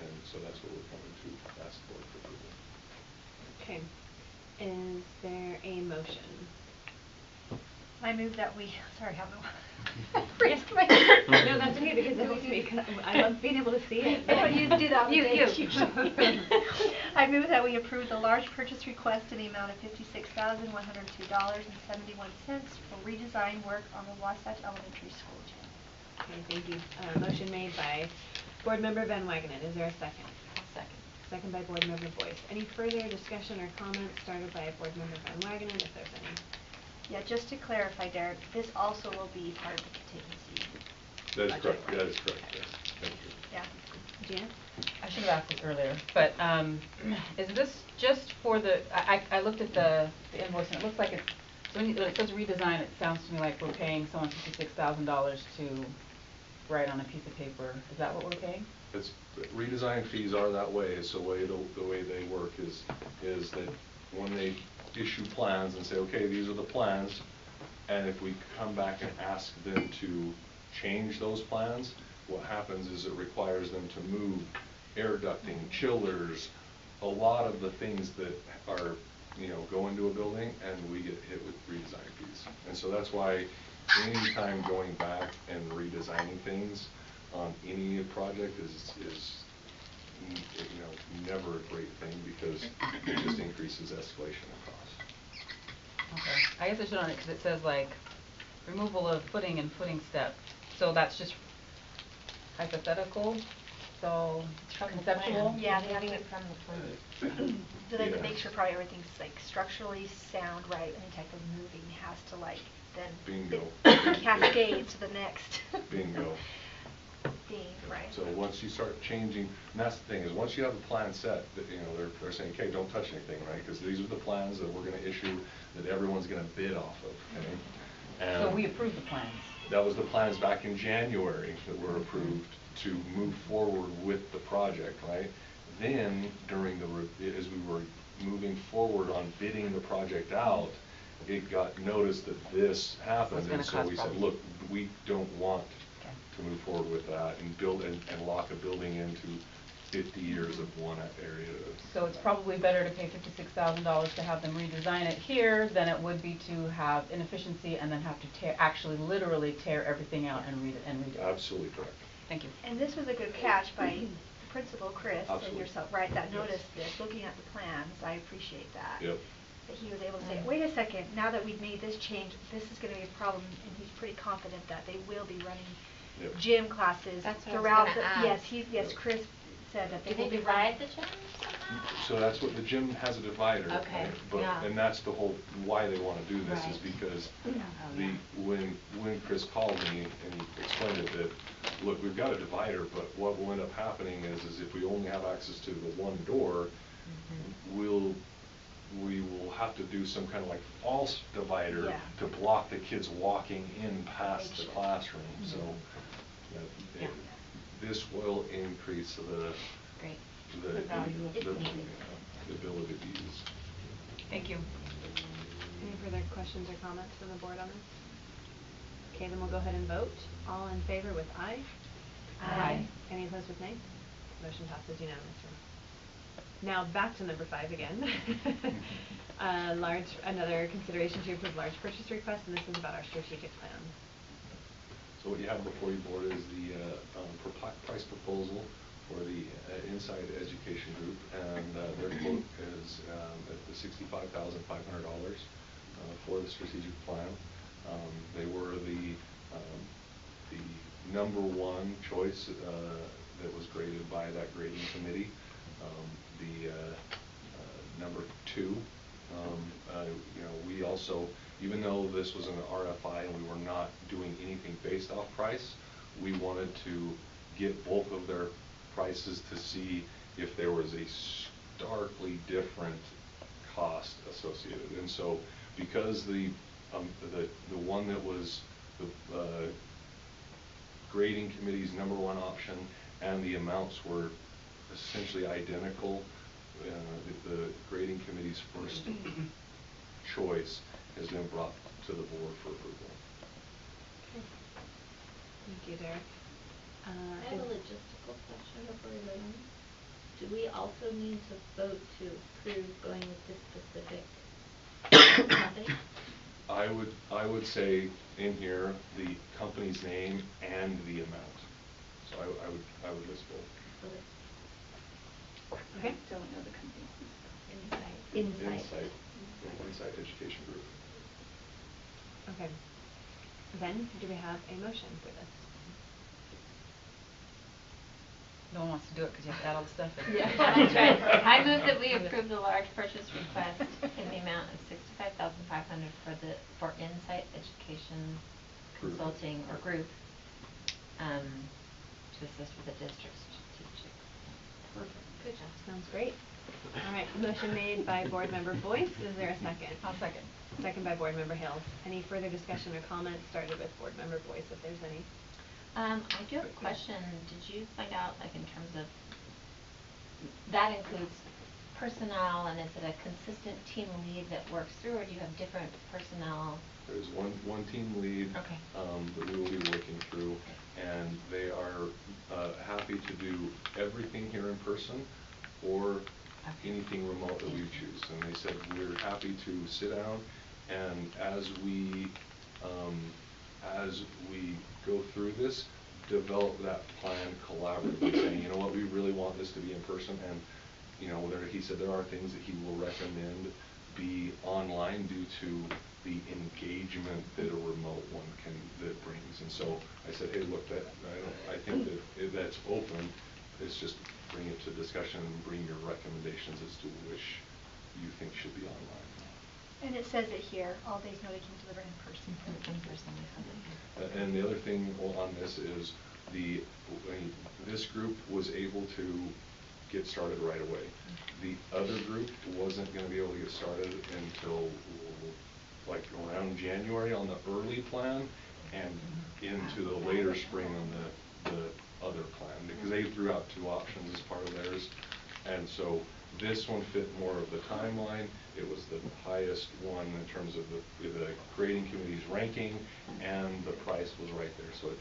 And so that's what we're coming to ask for approval. Okay. Is there a motion? I move that we, sorry, how No, that's okay, because it helps me. I love being able to see it. No, you do that. You. I move that we approve the large purchase request in the amount of $56,102.71 for redesign work on the Wasatch Elementary School gym. Okay, thank you. Motion made by Board Member Van Wagenen. Is there a second? Second. Second by Board Member Boyce. Any further discussion or comments started by Board Member Van Wagenen, if there's any? Yeah, just to clarify, Derek, this also will be part of the contingency. That is correct. That is correct. Yes. Thank you. Yeah. Jan? I should have asked this earlier, but is this just for the, I looked at the invoice and it looks like it's, so when it says redesign, it sounds to me like we're paying someone $56,000 to write on a piece of paper. Is that what we're paying? It's redesign fees are that way. So the way they work is that when they issue plans and say, okay, these are the plans, and if we come back and ask them to change those plans, what happens is it requires them to move air ducting, chillers, a lot of the things that are, go into a building, and we get hit with redesign fees. And so that's why any time going back and redesigning things on any project is never a great thing, because it just increases escalation of cost. Okay. I guess I should on it because it says like removal of footing and footing step. So that's just hypothetical. So conceptual. Yeah, they have Moving to it from the plan. So they have to make sure probably everything's like structurally sound, right? Any type of moving has to like then Bingo. cascade to the next Bingo. thing, right? So once you start changing, and that's the thing, is once you have the plan set, that they're saying, okay, don't touch anything, right? Because these are the plans that we're going to issue, that everyone's going to bid off of. Okay? And So we approve the plans. that was the plans back in January that were approved to move forward with the project, right? Then during as we were moving forward on bidding the project out, it got noticed that this happened, and so we said, look, we don't want to move forward with that and build and lock a building into 50 years of one area. So it's probably better to pay $56,000 to have them redesign it here than it would be to have inefficiency and then have to actually literally tear everything out and redo it. Absolutely correct. Thank you. And this was a good catch by Principal Chris Absolutely. and yourself, right? That Yes. noticed this, looking at the plans. I appreciate that. Yep. That he was able to say, wait a second, now that we've made this change, this is going to be a problem, and he's pretty confident that they will be running Yep. gym classes That's what I was throughout gonna the. ask. Yes, Yep. Chris said that Do they will they be divide the gyms somehow? So that's what, the gym has a divider, Okay, right? But, yeah. and that's the whole, why they wanna do this is Right. because Oh, the, yeah. when Chris called me and he explained it, that, look, we've got a divider, but what will end up happening is if we only have access to the one door, we will have to do some kind of like false divider Yeah. to block the kids walking in past the Makeshift. classroom, so. Yeah. This will increase the. Great. The, The value of the, it. the ability to use. Thank you. Any further questions or comments from the board on this? Okay, then we'll go ahead and vote. All in favor with aye? Aye. Any opposed with nay? Motion passes unanimously. Now back to number 5 again. Another consideration to approve large purchase request, and this is about our strategic plan. So what you have before you, board, is the price proposal for the Inside Education Group, and their quote is at the $65,500 for the strategic plan. They were the number 1 choice that was graded by that grading committee. The number 2, you know, we also, even though this was an RFI and we were not doing anything based off price, we wanted to get both of their prices to see if there was a starkly different cost associated. And so, because the one that was the grading committee's number 1 option and the amounts were essentially identical, the grading committee's first choice has been brought to the board for approval. Okay. Thank you, Derek. I have a logistical question before we vote on this. Do we also need to vote to approve going with this specific company? I would say in here the company's name and the amount. So I would list both. Okay. I don't know the company. Insight. Inside Education Group. Okay. Then, do we have a motion for this? No one wants to do it because you have to add all the stuff in. Yeah, that's right. I move that we approve the large purchase request in the amount of $65,500 for Insight Education Consulting or Group to assist with the district's strategic. Perfect. Good job. Sounds great. All right, motion made by Board Member Boyce. Is there a second? I'll second. Second by Board Member Hales. Any further discussion or comments? Started with Board Member Boyce, if there's any. I do have a question. Did you find out, like, in terms of, that includes personnel, and is it a consistent team lead that works through, or do you have different personnel? There's one team lead Okay. that we will be working through, and they are happy to do everything here in person or anything remote that we choose. And they said we're happy to sit down, and as we go through this, develop that plan collaboratively, saying, you know what, we really want this to be in person, and you know, he said there are things that he will recommend be online due to the engagement that a remote one that brings. And so I said, hey, look, I think that that's open. It's just bring it to discussion and bring your recommendations as to which you think should be online. And it says it here, all days noted can deliver in person. In person. And the other thing on this is this group was able to get started right away. The other group wasn't going to be able to get started until like around January on the early plan and into the later spring on the other plan, because they threw out 2 options as part of theirs. And so this one fit more of the timeline. It was the highest one in terms of the grading committee's ranking, and the price was right there. So it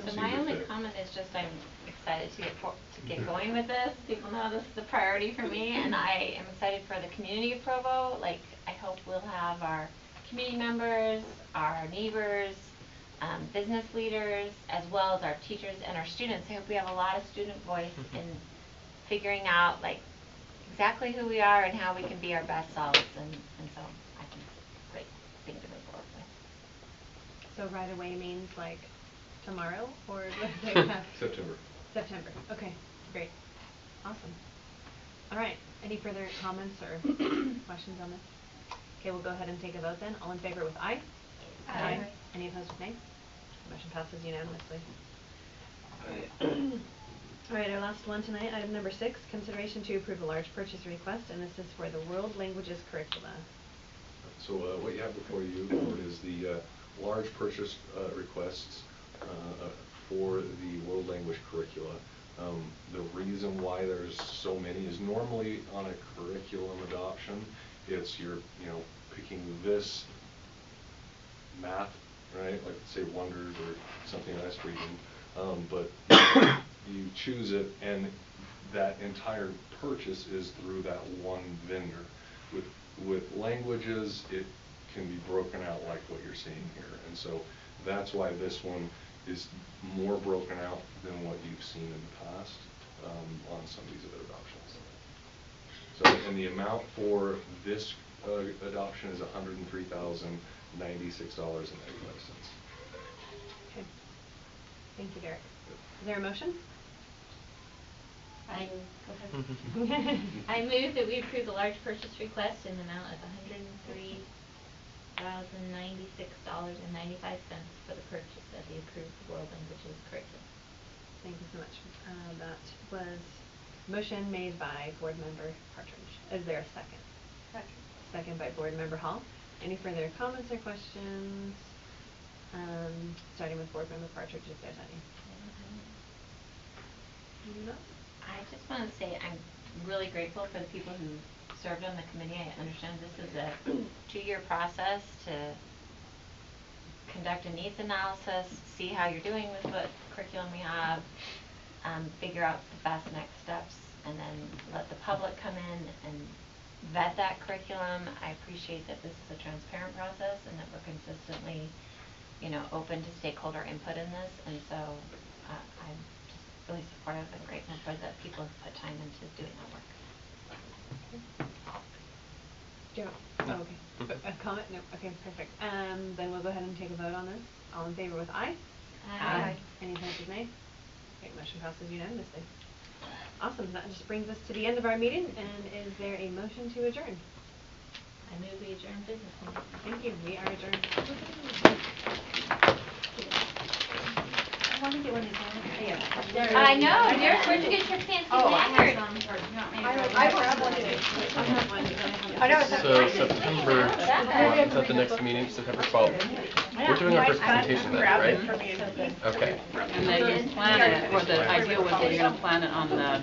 So my only comment is just I'm excited to get going with this. People know this is a priority for me, and I am excited for the community of Provo. Like, I hope we'll have our community members, our neighbors, business leaders, as well as our teachers and our students. I hope we have a lot of student voice in figuring out like exactly who we are and how we can be our best selves, and so I think it's a great thing to move forward with. So right away means like tomorrow, or what do they have? September. September, okay, great, awesome. All right, any further comments or questions on this? Okay, we'll go ahead and take a vote then. All in favor with aye? Aye. Any opposed with nay? Motion passes unanimously. All right, our last one tonight, item number 6, consideration to approve a large purchase request, and this is for the World Languages curricula. So what you have before you is the large purchase requests for the world language curricula. The reason why there's so many is normally on a curriculum adoption, it's you're picking this math, right? Like say Wonders or something I was reading, but you choose it, and that entire purchase is through that one vendor. With languages, it can be broken out like what you're seeing here, and so that's why this one is more broken out than what you've seen in the past on some of these other adoptions. So, and the amount for this adoption is $103,096.95. Okay. Thank you, Derek. Is there a motion? Go ahead. I move that we approve the large purchase request in the amount of $103,096.95 for the purchase of the approved world languages curriculum. Thank you so much. That was motion made by Board Member Partridge. Is there a second? Second. Second by Board Member Hall. Any further comments or questions? Starting with Board Member Partridge, if there's any. No? I just want to say I'm really grateful for the people who served on the committee. I understand this is a 2-year process to conduct a needs analysis, see how you're doing with what curriculum we have, figure out the best next steps, and then let the public come in and vet that curriculum. I appreciate that this is a transparent process and that we're consistently, open to stakeholder input in this, and so I'm just really supportive and grateful for the people who put time into doing that work. Do you have, a comment? No. Okay, perfect. Then we'll go ahead and take a vote on this. All in favor with aye? Aye. Any opposed with nay? Okay, motion passes unanimously. Awesome. That just brings us to the end of our meeting. And is there a motion to adjourn? I move we adjourn business meeting. Thank you. We are adjourned. I want to get one of these. I know. Derek, where'd you get your fancy lanyard? I know. So September, is that the next meeting, September 12th? We're doing our first presentation then, right? Okay. And then you plan it, or the idea was that you're going to plan it on the